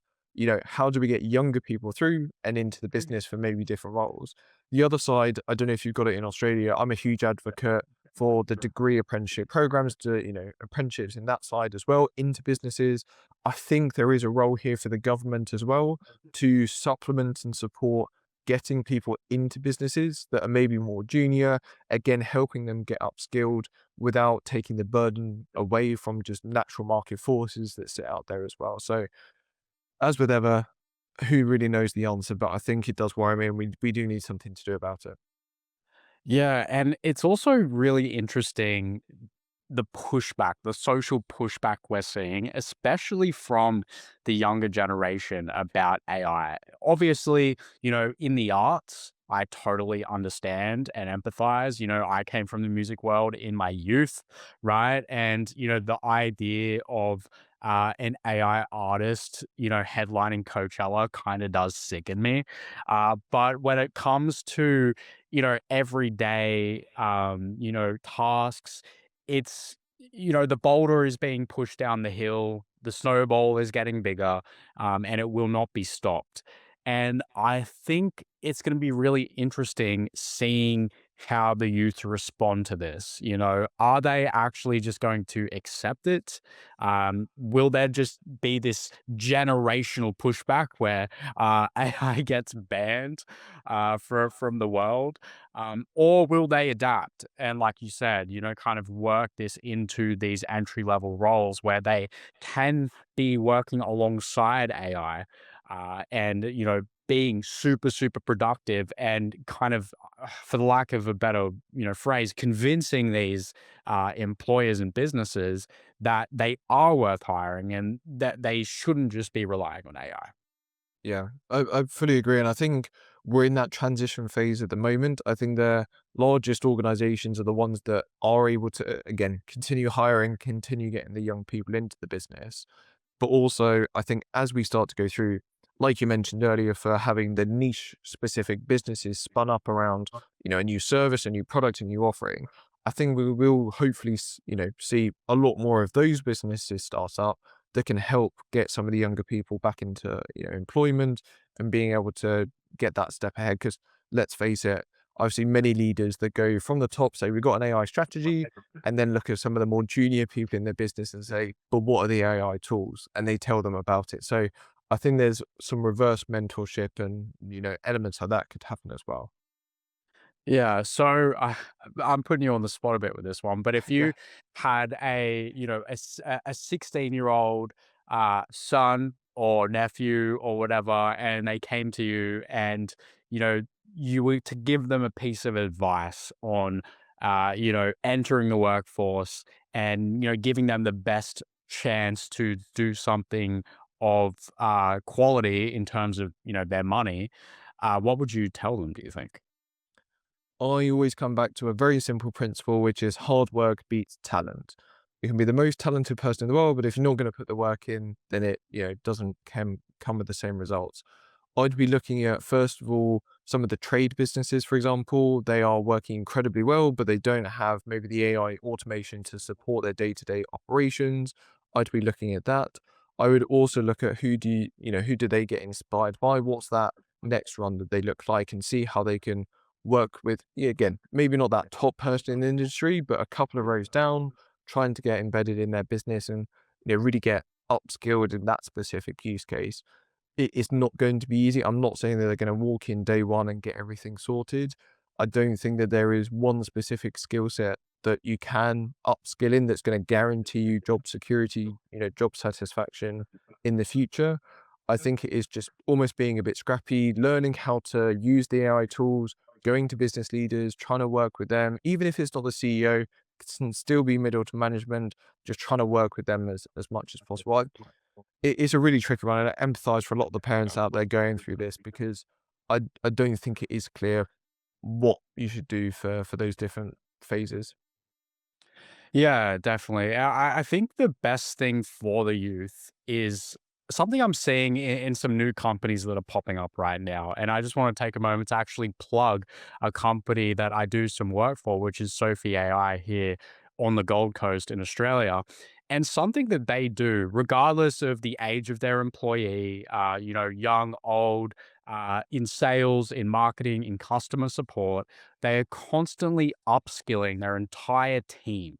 Speaker 2: how do we get younger people through and into the business for maybe different roles. The other side, I don't know if you've got it in Australia, I'm a huge advocate for the degree apprenticeship programs to, apprenticeships in that side as well into businesses. I think there is a role here for the government as well to supplement and support getting people into businesses that are maybe more junior, again, helping them get upskilled without taking the burden away from just natural market forces that sit out there as well. So, as with ever, who really knows the answer? But I think it does worry me, and we do need something to do about it.
Speaker 1: Yeah, and it's also really interesting the pushback, the social pushback we're seeing, especially from the younger generation about AI. Obviously, in the arts, I totally understand and empathize. I came from the music world in my youth, right? And, the idea of an AI artist, headlining Coachella kind of does sicken me. But when it comes to, everyday, tasks, it's the boulder is being pushed down the hill, the snowball is getting bigger, and it will not be stopped. And I think it's going to be really interesting seeing how the youth respond to this. Are they actually just going to accept it? Will there just be this generational pushback where AI gets banned from the world? Or will they adapt and, like you said, kind of work this into these entry level roles where they can be working alongside AI, and being super super productive and kind of, for the lack of a better phrase, convincing these employers and businesses that they are worth hiring and that they shouldn't just be relying on AI.
Speaker 2: Yeah, I fully agree, and I think we're in that transition phase at the moment. I think the largest organizations are the ones that are able to, again, continue hiring, continue getting the young people into the business. But also, I think as we start to go through, like you mentioned earlier, for having the niche specific businesses spun up around, a new service, a new product, a new offering, I think we will hopefully, see a lot more of those businesses start up that can help get some of the younger people back into, employment and being able to get that step ahead. Because let's face it, I've seen many leaders that go from the top, say, we've got an AI strategy, and then look at some of the more junior people in their business and say, but what are the AI tools? And they tell them about it. So I think there's some reverse mentorship and, elements like that could happen as well.
Speaker 1: Yeah, so I'm putting you on the spot a bit with this one, but if
Speaker 2: Yeah.
Speaker 1: you had a 16-year-old son or nephew or whatever, and they came to you and you know you were to give them a piece of advice on entering the workforce and giving them the best chance to do something of quality in terms of their money, what would you tell them, do you think?
Speaker 2: I always come back to a very simple principle, which is hard work beats talent. You can be the most talented person in the world, but if you're not going to put the work in, then it, doesn't come with the same results. I'd be looking at, first of all, some of the trade businesses, for example. They are working incredibly well, but they don't have maybe the AI automation to support their day-to-day operations. I'd be looking at that. I would also look at who do they get inspired by? What's that next run that they look like, and see how they can work with, yeah, again, maybe not that top person in the industry, but a couple of rows down, trying to get embedded in their business and really get upskilled in that specific use case. It's not going to be easy. I'm not saying that they're going to walk in day one and get everything sorted. I don't think that there is one specific skill set that you can upskill in that's going to guarantee you job security, job satisfaction in the future. I think it is just almost being a bit scrappy, learning how to use the AI tools, going to business leaders, trying to work with them, even if it's not the CEO, can still be middle to management, just trying to work with them as much as possible. It is a really tricky one, and I empathize for a lot of the parents out there going through this, because I don't think it is clear what you should do for those different phases.
Speaker 1: Yeah, definitely. I think the best thing for the youth is something I'm seeing in some new companies that are popping up right now. And I just want to take a moment to actually plug a company that I do some work for, which is Sophie AI here on the Gold Coast in Australia. And something that they do, regardless of the age of their employee, young, old, in sales, in marketing, in customer support, they are constantly upskilling their entire team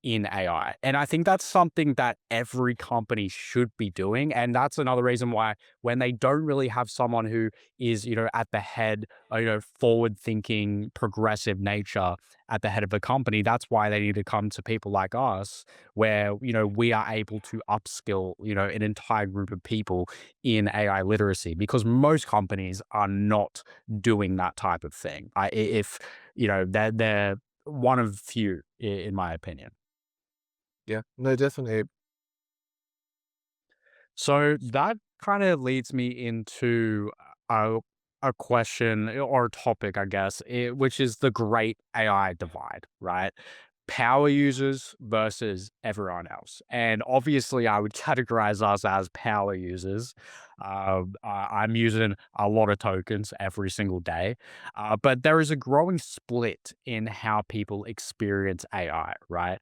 Speaker 1: in AI. And I think that's something that every company should be doing. And that's another reason why when they don't really have someone who is, at the head, forward thinking, progressive nature at the head of the company, that's why they need to come to people like us, where, we are able to upskill, an entire group of people in AI literacy, because most companies are not doing that type of thing. If, they're one of few, in my opinion.
Speaker 2: Yeah, no, definitely.
Speaker 1: So that kind of leads me into a, a question or a topic, I guess, which is the great AI divide, right? Power users versus everyone else. And obviously, I would categorize us as power users. I'm using a lot of tokens every single day, but there is a growing split in how people experience AI, right?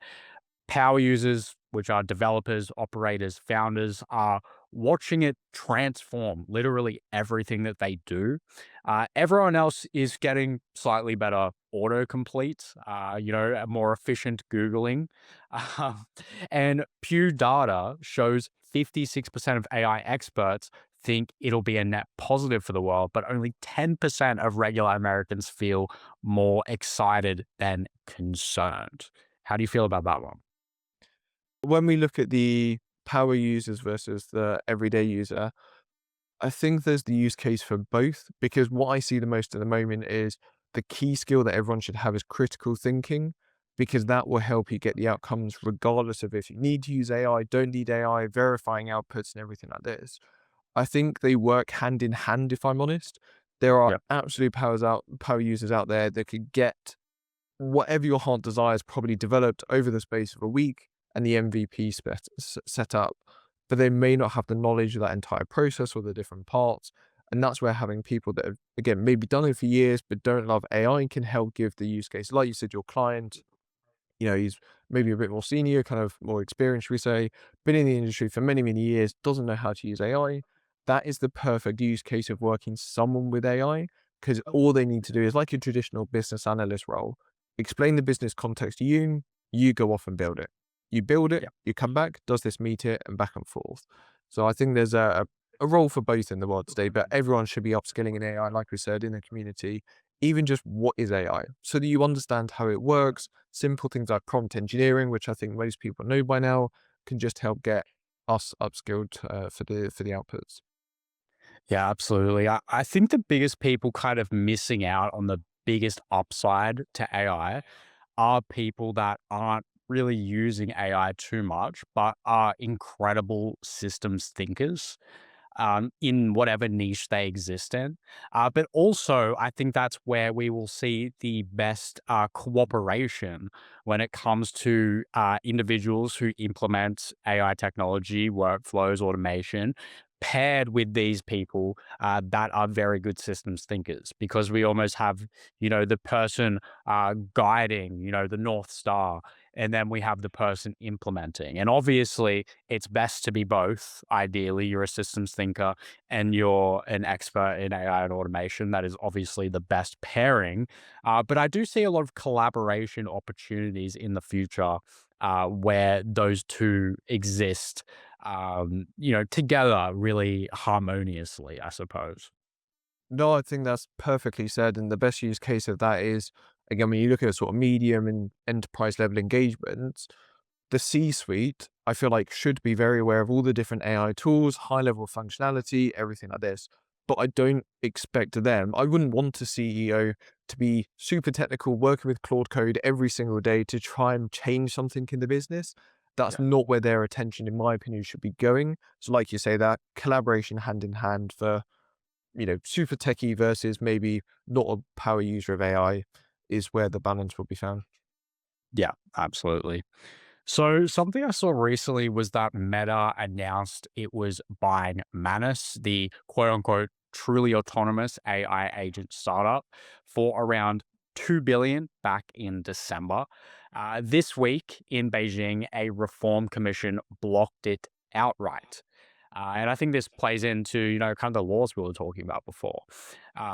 Speaker 1: Power users which are developers, operators, founders, are watching it transform literally everything that they do. Everyone else is getting slightly better autocomplete, a more efficient Googling. Um, and Pew data shows 56% of AI experts think it'll be a net positive for the world, but only 10% of regular Americans feel more excited than concerned. How do you feel about that one?
Speaker 2: When we look at the power users versus the everyday user, I think there's the use case for both because what I see the most at the moment is the key skill that everyone should have is critical thinking because that will help you get the outcomes regardless of if you need to use AI, don't need AI, verifying outputs and everything like this. I think they work hand in hand, if I'm honest. There are
Speaker 1: Yeah.
Speaker 2: absolute power users out there that could get whatever your heart desires probably developed over the space of a week and the MVP set up, but they may not have the knowledge of that entire process or the different parts. And that's where having people that have, again, maybe done it for years, but don't love AI can help give the use case. Like you said, your client, he's maybe a bit more senior, kind of more experienced, should we say, been in the industry for many, many years, doesn't know how to use AI. That is the perfect use case of working someone with AI because all they need to do is like your traditional business analyst role, explain the business context to you, you go off and build it. You build it,
Speaker 1: Yeah.
Speaker 2: you come back, does this meet it, and back and forth. So I think there's a role for both in the world today, but everyone should be upskilling in AI, like we said, in the community, even just what is AI, so that you understand how it works. Simple things like prompt engineering, which I think most people know by now, can just help get us upskilled for the outputs.
Speaker 1: Yeah, absolutely. I think the biggest people kind of missing out on the biggest upside to AI are people that aren't really using AI too much, but are incredible systems thinkers in whatever niche they exist in. But also, I think that's where we will see the best cooperation when it comes to individuals who implement AI technology, workflows, automation. Paired with these people that are very good systems thinkers, because we almost have, the person guiding, the North Star, and then we have the person implementing. And obviously, it's best to be both. Ideally, you're a systems thinker and you're an expert in AI and automation. That is obviously the best pairing. But I do see a lot of collaboration opportunities in the future where those two exist, together really harmoniously, I suppose.
Speaker 2: No, I think that's perfectly said. And the best use case of that is, again, when you look at sort of medium and enterprise level engagements, the C-suite, I feel like, should be very aware of all the different AI tools, high level functionality, everything like this. But I don't expect them, I wouldn't want a CEO to be super technical, working with Claude Code every single day to try and change something in the business. That's
Speaker 1: Yeah.
Speaker 2: not where their attention, in my opinion, should be going. So, like you say, that collaboration hand in hand for, super techie versus maybe not a power user of AI is where the balance will be found.
Speaker 1: Yeah, absolutely. So something I saw recently was that Meta announced it was buying Manus, the quote unquote truly autonomous AI agent startup, for around 2 billion back in December. This week in Beijing, a reform commission blocked it outright. And I think this plays into, kind of the laws we were talking about before.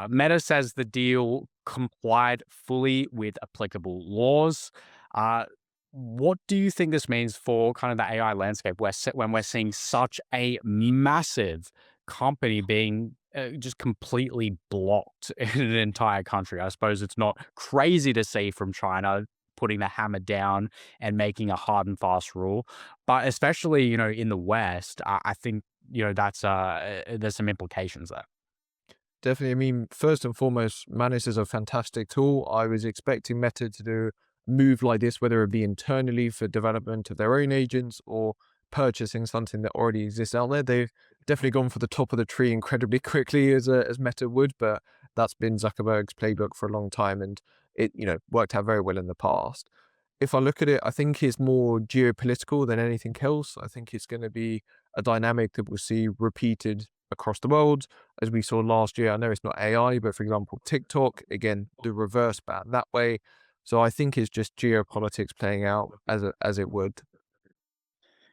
Speaker 1: Meta says the deal complied fully with applicable laws. Uh, what do you think this means for kind of the AI landscape when we're seeing such a massive company being just completely blocked in an entire country? I suppose it's not crazy to see from China putting the hammer down and making a hard and fast rule, but especially in the West, I think that's there's some implications there.
Speaker 2: Definitely. I mean, first and foremost, Manus is a fantastic tool. I was expecting Meta to do a move like this, whether it be internally for development of their own agents or purchasing something that already exists out there. They've definitely gone for the top of the tree incredibly quickly as Meta would, but that's been Zuckerberg's playbook for a long time, and it worked out very well in the past. If I look at it, I think it's more geopolitical than anything else. I think it's going to be a dynamic that we'll see repeated across the world, as we saw last year. I know it's not AI, but for example, TikTok, again, the reverse ban that way. So I think it's just geopolitics playing out as it would.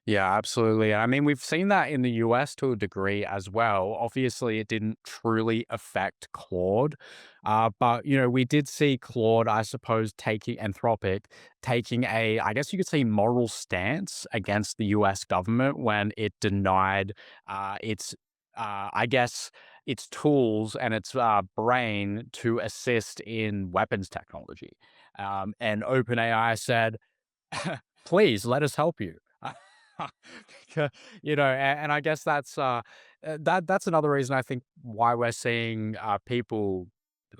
Speaker 1: Yeah, absolutely. I mean, we've seen that in the US to a degree as well. Obviously, it didn't truly affect Claude, but we did see Claude, I suppose, taking Anthropic, taking I guess you could say, moral stance against the US government when it denied its, I guess, its tools and its brain to assist in weapons technology. And OpenAI said, please let us help you. Beca- and I guess that's another reason I think why we're seeing people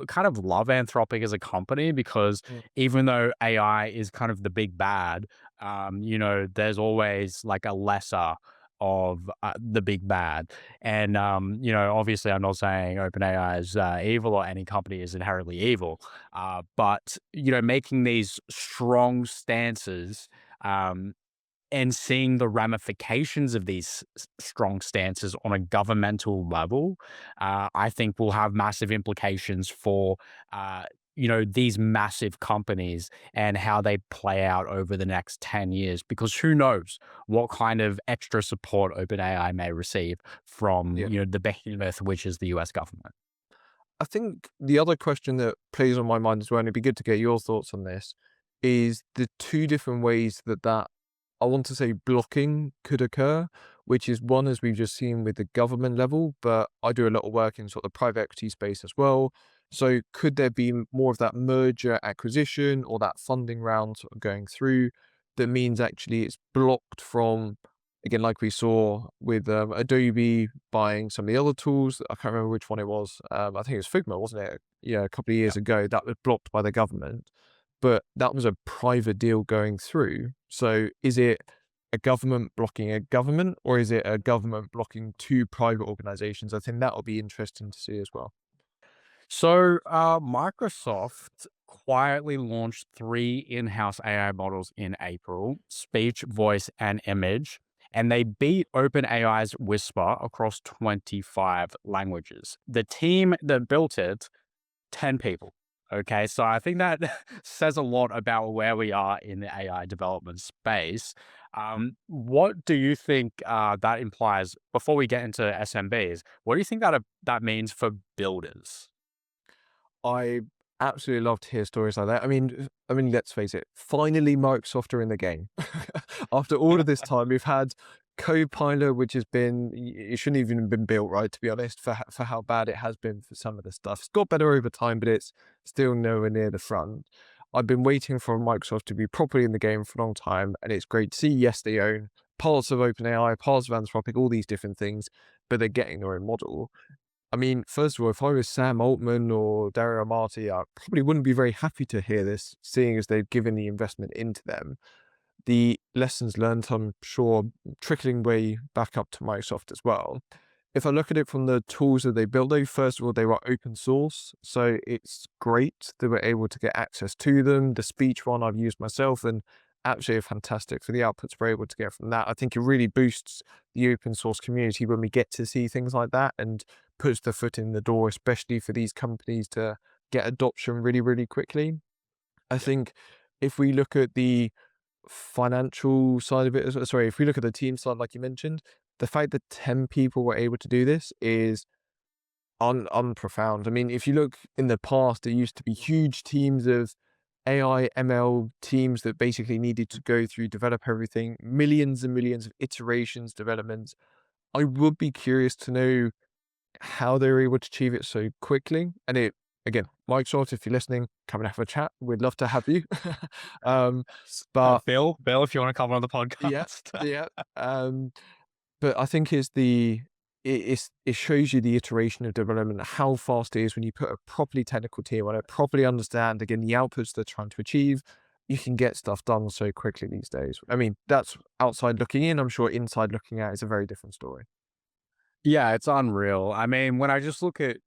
Speaker 1: kind of love Anthropic as a company, because
Speaker 2: Mm.
Speaker 1: even though AI is kind of the big bad, there's always like a lesser of the big bad. And obviously, I'm not saying OpenAI is evil, or any company is inherently evil, but making these strong stances, um, and seeing the ramifications of these strong stances on a governmental level, I think will have massive implications for, these massive companies and how they play out over the next 10 years. Because who knows what kind of extra support OpenAI may receive from,
Speaker 2: Yeah.
Speaker 1: the behemoth, which is the US government.
Speaker 2: I think the other question that plays on my mind as well, and it'd be good to get your thoughts on this, is the two different ways that I want to say blocking could occur, which is one, as we've just seen with the government level, but I do a lot of work in sort of the private equity space as well. So could there be more of that merger acquisition or that funding round sort of going through that means actually it's blocked from, again, like we saw with Adobe buying some of the other tools. I can't remember which one it was. I think it was Figma, wasn't it? Yeah, a couple of years ago, that was blocked by the government, but that was a private deal going through. So is it a government blocking a government, or is it a government blocking two private organizations? I think that will be interesting to see as well.
Speaker 1: So, Microsoft quietly launched three in-house AI models in April: speech, voice, and image, and they beat OpenAI's Whisper across 25 languages. The team that built it, 10 people. Okay, so I think that says a lot about where we are in the AI development space. What do you think that implies? Before we get into SMBs, what do you think that means for builders?
Speaker 2: I absolutely love to hear stories like that. I mean, let's face it. Finally, Microsoft are in the game. After all of this time, we've had Copilot, which has been it shouldn't even have been built, right? To be honest, for how bad it has been for some of the stuff. It's got better over time, but it's still nowhere near the front. I've been waiting for Microsoft to be properly in the game for a long time, and it's great to see. Yes, they own parts of OpenAI, parts of Anthropic, all these different things, but they're getting their own model. I mean, first of all, if I was Sam Altman or Dario Amati, I probably wouldn't be very happy to hear this, seeing as they've given the investment into them. The lessons learned, I'm sure, trickling way back up to Microsoft as well. If I look at it from the tools that they built, though, first of all, they were open source. So it's great that we're able to get access to them. The speech one I've used myself and absolutely fantastic for the outputs we're able to get from that. I think it really boosts the open source community when we get to see things like that and puts the foot in the door, especially for these companies to get adoption really, really quickly. I think if we look at the financial side of it, sorry, if we look at the team side, like you mentioned, the fact that 10 people were able to do this is unprofound. I mean, if you look in the past, there used to be huge teams of AI, ML teams that basically needed to go through, develop everything, millions and millions of iterations, developments. I would be curious to know how they were able to achieve it so quickly. And it, again, Microsoft, if you're listening, come and have a chat. We'd love to have you. um, but
Speaker 1: Bill, if you want to come on the
Speaker 2: yeah,
Speaker 1: podcast.
Speaker 2: yeah. But I think it shows you the iteration of development, how fast it is when you put a properly technical team on it, properly understand again the outputs they're trying to achieve. You can get stuff done so quickly these days. I mean, that's outside looking in. I'm sure inside looking out is a very different story.
Speaker 1: Yeah, it's unreal. I mean, when I just look at,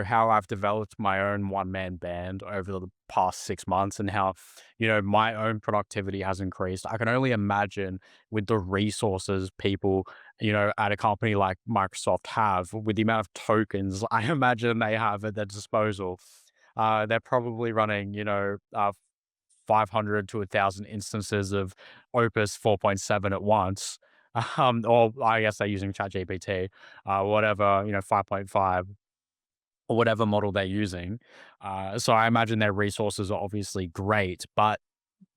Speaker 1: how I've developed my own one-man band over the past 6 months, and how, my own productivity has increased, I can only imagine with the resources people, at a company like Microsoft have, with the amount of tokens I imagine they have at their disposal. They're probably running, 500 to 1,000 instances of Opus 4.7 at once. or I guess they're using ChatGPT, whatever, 5.5 or whatever model they're using. So I imagine their resources are obviously great, but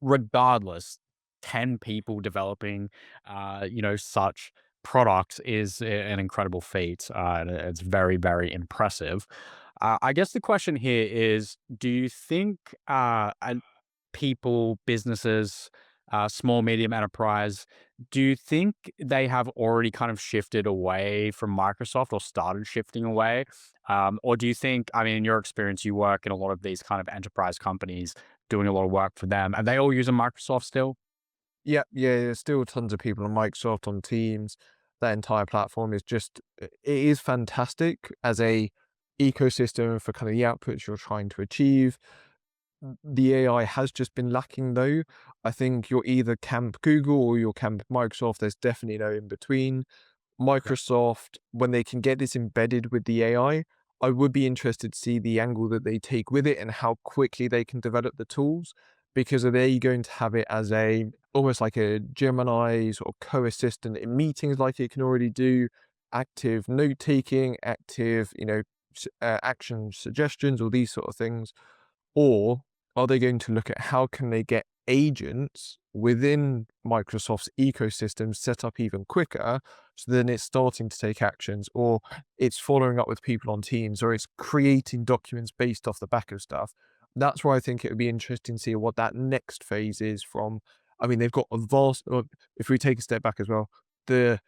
Speaker 1: regardless, 10 people developing, such products is an incredible feat. And it's very, very impressive. I guess the question here is, do you think people, businesses, small, medium enterprise, do you think they have already kind of shifted away from Microsoft or started shifting away? Or do you think, I mean, in your experience, you work in a lot of these kind of enterprise companies doing a lot of work for them. Are they all using Microsoft still?
Speaker 2: Yeah, yeah, there's still tons of people on Microsoft, on Teams. That entire platform is just it is fantastic as a ecosystem for kind of the outputs you're trying to achieve. The AI has just been lacking though. I think you're either camp Google or you're camp Microsoft. There's definitely no in between.
Speaker 1: Yep.
Speaker 2: Microsoft, when they can get this embedded with the I would be interested to see the angle that they take with it and how quickly they can develop the tools. Because are they going to have it as a almost like a Gemini sort of co-assistant in meetings like it can already do, active note taking, active, action suggestions, or these sort of things? Or are they going to look at how can they get agents within Microsoft's ecosystem set up even quicker so then it's starting to take actions, or it's following up with people on Teams, or it's creating documents based off the back of stuff? That's where I think it would be interesting to see what that next phase is from. I mean, they've got a vast, if we take a step back as well, the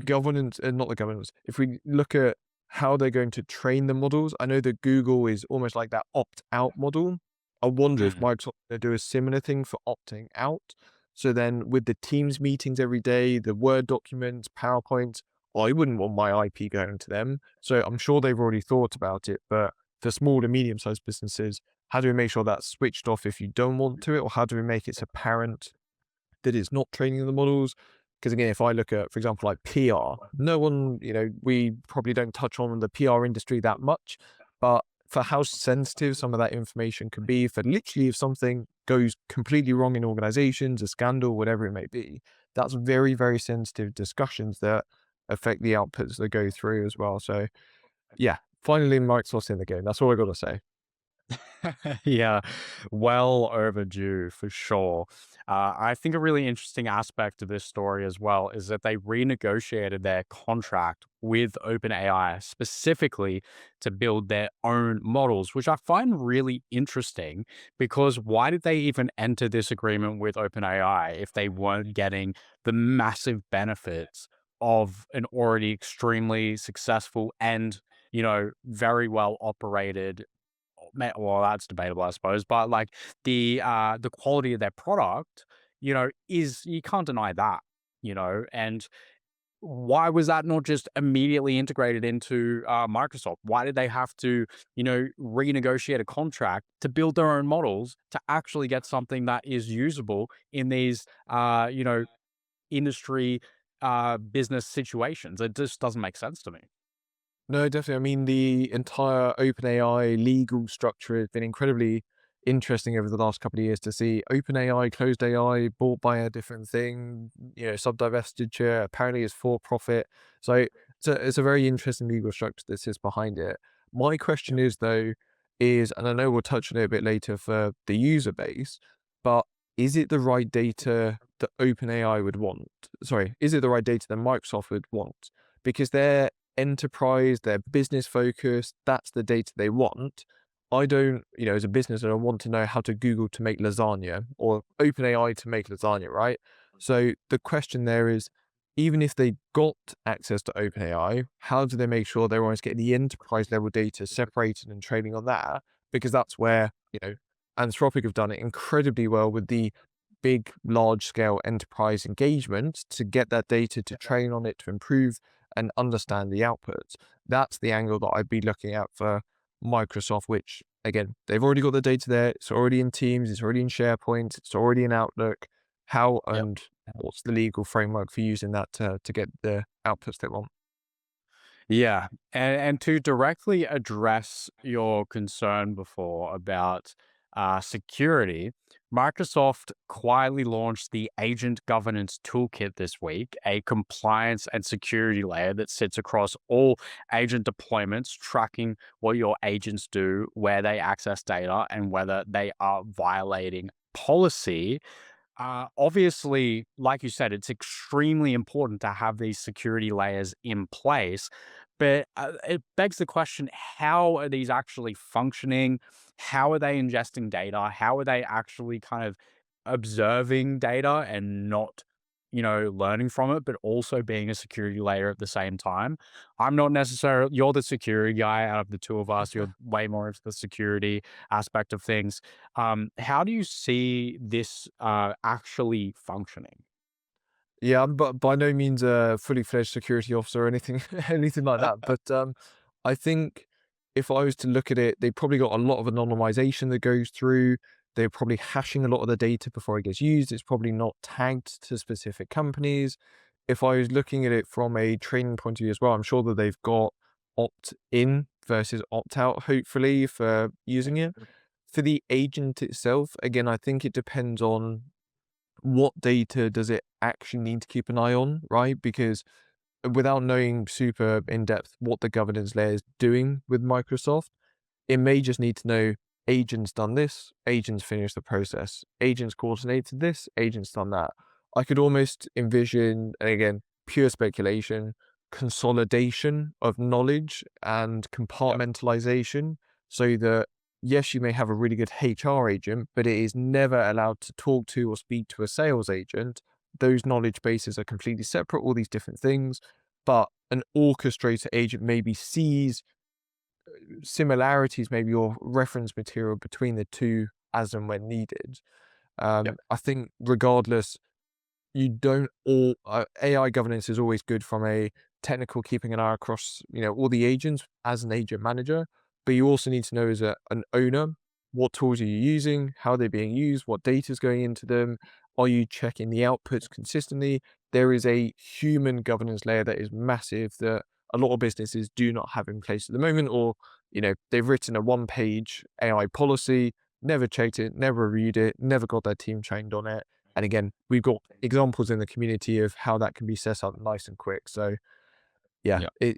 Speaker 2: governance, not the governance. If we look at how they're going to train the models, I know that Google is almost like that opt-out model. I wonder if
Speaker 1: Mhm.
Speaker 2: Microsoft going to do a similar thing for opting out. So then with the Teams meetings every day, the Word documents, PowerPoint, I wouldn't want my IP going to them. So I'm sure they've already thought about it, but for small to medium-sized businesses, how do we make sure that's switched off if you don't want to it, or how do we make it apparent that is not training the models? Because again, if I look at, for example, like PR, no one, we probably don't touch on the PR industry that much, but for how sensitive some of that information can be, for literally if something goes completely wrong in organizations, a scandal, whatever it may be, that's very, very sensitive discussions that affect the outputs that go through as well. So yeah, finally Microsoft's in the game. That's all I got to say.
Speaker 1: Yeah, well overdue for sure. I think a really interesting aspect of this story as well is that they renegotiated their contract with OpenAI specifically to build their own models, which I find really interesting because why did they even enter this agreement with OpenAI if they weren't getting the massive benefits of an already extremely successful and very well operated well, that's debatable, I suppose, but, like, the quality of their product, is you can't deny that, and why was that not just immediately integrated into, Microsoft? Why did they have to, renegotiate a contract to build their own models to actually get something that is usable in these, industry, business situations? It just doesn't make sense to me.
Speaker 2: No, definitely. I mean, the entire OpenAI legal structure has been incredibly interesting over the last couple of years to see OpenAI, closed AI, bought by a different thing, subdivestiture, apparently it's for profit. So it's a very interesting legal structure that sits behind it. My question
Speaker 1: Yep.
Speaker 2: is, though, and I know we'll touch on it a bit later for the user base, but is it the right data that OpenAI would want? Sorry, is it the right data that Microsoft would want? Because they're enterprise, they're business focused, that's the data they want. I don't, as a business, I don't want to know how to Google to make lasagna or OpenAI to make lasagna, right? So the question there is, even if they got access to OpenAI, how do they make sure they're always getting the enterprise level data separated and training on that? Because that's where, Anthropic have done it incredibly well with the big, large scale enterprise engagement to get that data to train on it to improve and understand the outputs. That's the angle that I'd be looking at for Microsoft, which again, they've already got the data there. It's already in Teams. It's already in SharePoint. It's already in Outlook. How
Speaker 1: Yep.
Speaker 2: and what's the legal framework for using that to get the outputs they want?
Speaker 1: Yeah, and to directly address your concern before about security, Microsoft quietly launched the Agent Governance Toolkit this week, a compliance and security layer that sits across all agent deployments, tracking what your agents do, where they access data, and whether they are violating policy. Obviously, like you said, it's extremely important to have these security layers in place. But it begs the question, how are these actually functioning? How are they ingesting data? How are they actually kind of observing data and not, learning from it, but also being a security layer at the same time? I'm not necessarily, you're the security guy out of the two of us. You're way more into the security aspect of things. How do you see this actually functioning?
Speaker 2: Yeah, I'm but by no means a fully fledged security officer or anything, anything like that. But I think if I was to look at it, they probably got a lot of anonymization that goes through. They're probably hashing a lot of the data before it gets used. It's probably not tagged to specific companies. If I was looking at it from a training point of view as well, I'm sure that they've got opt in versus opt out, hopefully, for using it. For the agent itself, again, I think it depends on what data does it actually need to keep an eye on, right? Because without knowing super in depth what the governance layer is doing with Microsoft, it may just need to know agents done this, agents finished the process, agents coordinated this, agents done that. I could almost envision, and again, pure speculation, consolidation of knowledge and
Speaker 1: Yep.
Speaker 2: compartmentalization so that, yes, you may have a really good HR agent, but it is never allowed to talk to or speak to a sales agent. Those knowledge bases are completely separate, all these different things. But an orchestrator agent maybe sees similarities, maybe, or reference material between the two as and when needed.
Speaker 1: Yep.
Speaker 2: I think regardless, you don't all AI governance is always good from a technical keeping an eye across, all the agents as an agent manager, but you also need to know as an owner, what tools are you using, how they're being used, what data is going into them, are you checking the outputs consistently? There is a human governance layer that is massive that a lot of businesses do not have in place at the moment, or they've written a one-page AI policy, never checked it, never reviewed it, never got their team trained on it. And again, we've got examples in the community of how that can be set up nice and quick. So yeah,
Speaker 1: Yeah.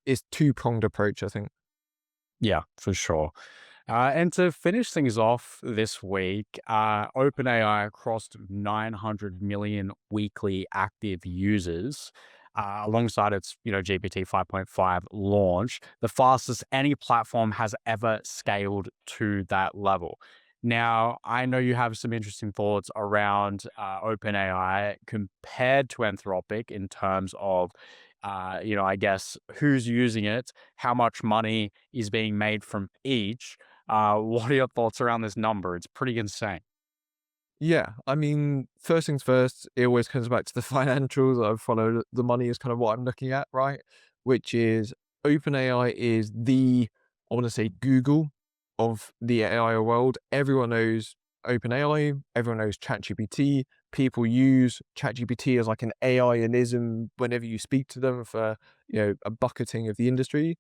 Speaker 2: it's two-pronged approach, I think.
Speaker 1: Yeah, for sure. And to finish things off this week, OpenAI crossed 900 million weekly active users. Alongside its, GPT 5.5 launch, the fastest any platform has ever scaled to that level. Now, I know you have some interesting thoughts around OpenAI compared to Anthropic in terms of, I guess who's using it, how much money is being made from each. What are your thoughts around this number? It's pretty insane.
Speaker 2: Yeah, I mean, first things first, it always comes back to the financials. I follow the money is kind of what I'm looking at, right? Which is OpenAI is I want to say Google of the AI world. Everyone knows OpenAI, everyone knows ChatGPT. People use ChatGPT as like an AI-anism whenever you speak to them for, a bucketing of the industry.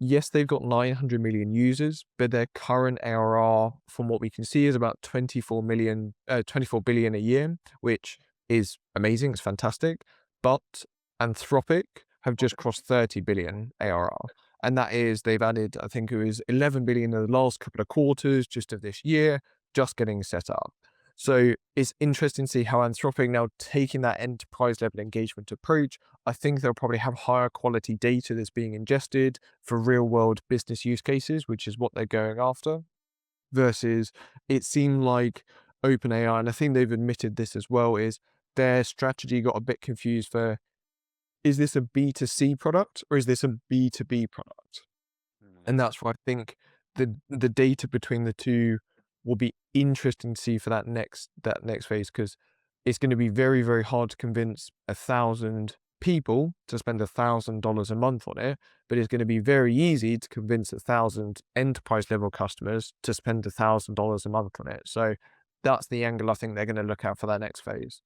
Speaker 2: Yes, they've got 900 million users, but their current ARR, from what we can see, is about 24 billion a year, which is amazing. It's fantastic. But Anthropic have just crossed 30 billion ARR. And that is, they've added, I think it was 11 billion in the last couple of quarters just of this year, just getting set up. So it's interesting to see how Anthropic now taking that enterprise level engagement approach. I think they'll probably have higher quality data that's being ingested for real world business use cases, which is what they're going after. Versus it seemed like OpenAI, and I think they've admitted this as well, is their strategy got a bit confused for, is this a B2C product or is this a B2B product? And that's why I think the data between the two will be interesting to see for that next phase, because it's going to be very, very hard to convince 1,000 people to spend $1,000 a month on it, but it's going to be very easy to convince 1,000 enterprise level customers to spend $1,000 a month on it. So that's the angle I think they're going to look at for that next phase.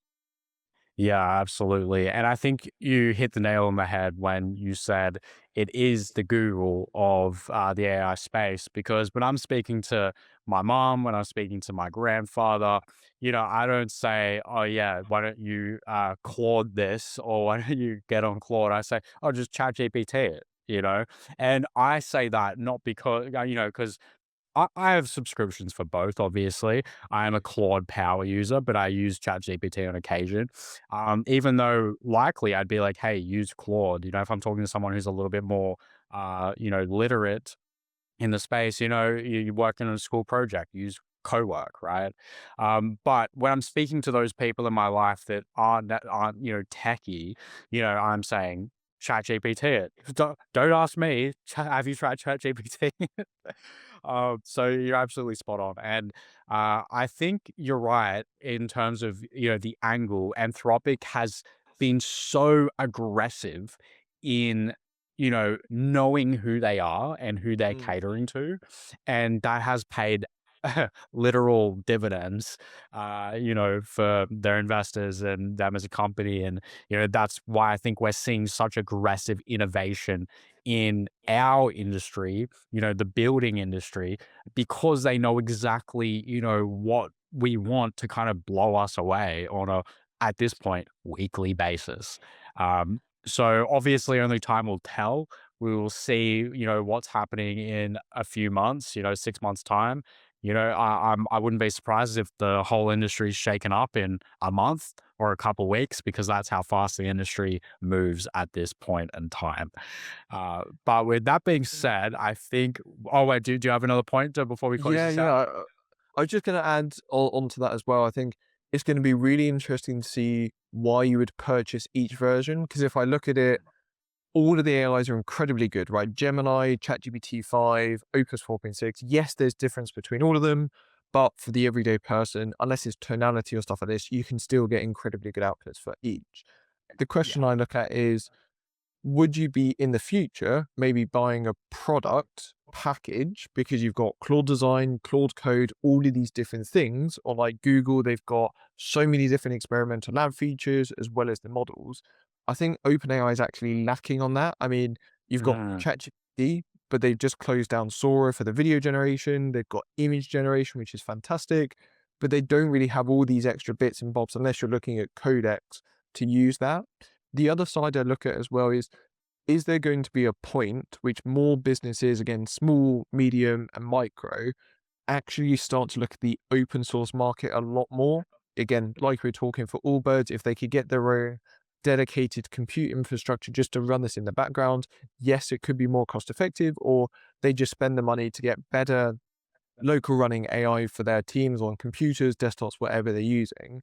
Speaker 1: Yeah, absolutely. And I think you hit the nail on the head when you said it is the Google of the AI space. Because when I'm speaking to my mom, when I'm speaking to my grandfather, I don't say, oh, yeah, why don't you Claude this or why don't you get on Claude? I say, oh, just chat GPT it. And I say that not because, because I have subscriptions for both, obviously. I am a Claude Power user, but I use ChatGPT on occasion. Even though likely I'd be like, hey, use Claude. If I'm talking to someone who's a little bit more, literate in the space, you're working on a school project, use co-work, right? But when I'm speaking to those people in my life that aren't techie, I'm saying ChatGPT it. Don't ask me. Have you tried ChatGPT? So you're absolutely spot on, and I think you're right in terms of the angle. Anthropic has been so aggressive in knowing who they are and who they're
Speaker 2: Mm.
Speaker 1: catering to, and that has paid literal dividends, for their investors and them as a company, and that's why I think we're seeing such aggressive innovation in our industry, the building industry, because they know exactly, what we want to kind of blow us away on a, at this point, weekly basis. So obviously only time will tell. We will see, what's happening in a few months, 6 months time. I wouldn't be surprised if the whole industry is shaken up in a month or a couple weeks, because that's how fast the industry moves at this point in time. But with that being said, I think. Oh wait, do you have another point before we close
Speaker 2: Yeah,
Speaker 1: this
Speaker 2: yeah.
Speaker 1: out?
Speaker 2: I was just going to add onto that as well. I think it's going to be really interesting to see why you would purchase each version. Because if I look at it, all of the AIs are incredibly good, right? Gemini, ChatGPT 5, Opus 4.6. Yes, there's difference between all of them, but for the everyday person, unless it's tonality or stuff like this, you can still get incredibly good outputs for each. The
Speaker 1: Yeah.
Speaker 2: question I look at is, would you be in the future maybe buying a product package because you've got Claude Design, Claude Code, all of these different things, or like Google, they've got so many different experimental lab features as well as the models. I think OpenAI is actually lacking on that. I mean, you've got
Speaker 1: Mm,
Speaker 2: ChatGPT, but they've just closed down Sora for the video generation. They've got image generation, which is fantastic, but they don't really have all these extra bits and bobs unless you're looking at codecs to use that. The other side I look at as well is there going to be a point which more businesses, again, small, medium, and micro, actually start to look at the open source market a lot more? Again, like we are talking for Allbirds, if they could get their own dedicated compute infrastructure just to run this in the background, yes, it could be more cost effective, or they just spend the money to get better local running AI for their teams on computers, desktops, whatever they're using.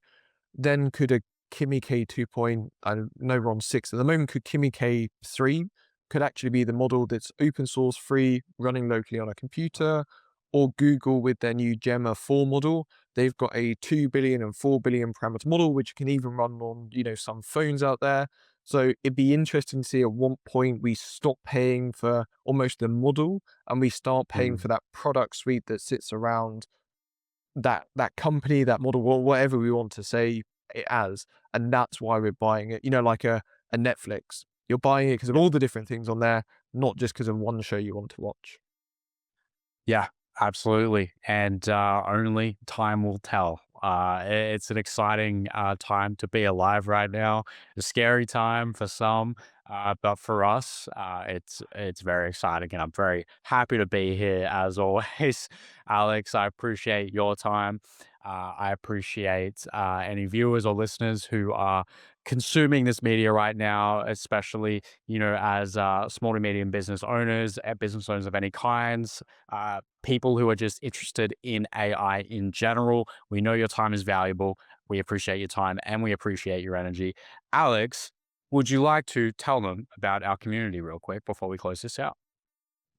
Speaker 2: Then could a Kimi K2 I know we're on 6 at the moment, could Kimi K3 could actually be the model that's open source, free, running locally on a computer, or Google with their new Gemma 4 model. They've got a 2 billion and 4 billion parameter model, which can even run on, some phones out there. So it'd be interesting to see at what point we stop paying for almost the model and we start paying
Speaker 1: mm.
Speaker 2: for that product suite that sits around that company, that model, or whatever we want to say it as, and that's why we're buying it. Like a Netflix. You're buying it because of all the different things on there, not just because of one show you want to watch.
Speaker 1: Yeah, absolutely. And only time will tell. It's an exciting time to be alive right now. A scary time for some, but for us, it's very exciting, and I'm very happy to be here as always, Alex. I appreciate your time. I appreciate any viewers or listeners who are consuming this media right now, especially as small to medium business owners of any kinds, people who are just interested in AI in general. We know your time is valuable. We appreciate your time and we appreciate your energy. Alex, would you like to tell them about our community real quick before we close this out?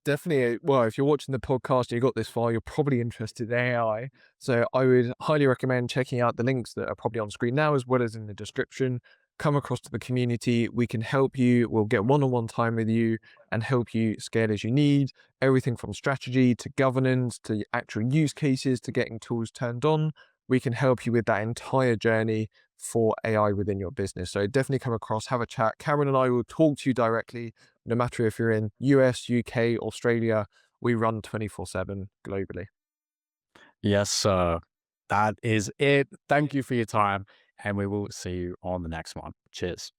Speaker 2: Definitely. Well, if you're watching the podcast and you got this far, you're probably interested in AI. So I would highly recommend checking out the links that are probably on screen now, as well as in the description. Come across to the community. We can help you. We'll get one-on-one time with you and help you scale as you need. Everything from strategy to governance to actual use cases to getting tools turned on. we can help you with that entire journey for AI within your business. So definitely come across, have a chat. Cameron and I will talk to you directly, no matter if you're in US, UK, Australia. We run 24/7 globally.
Speaker 1: Yes, sir. That is it. Thank you for your time, and we will see you on the next one. Cheers.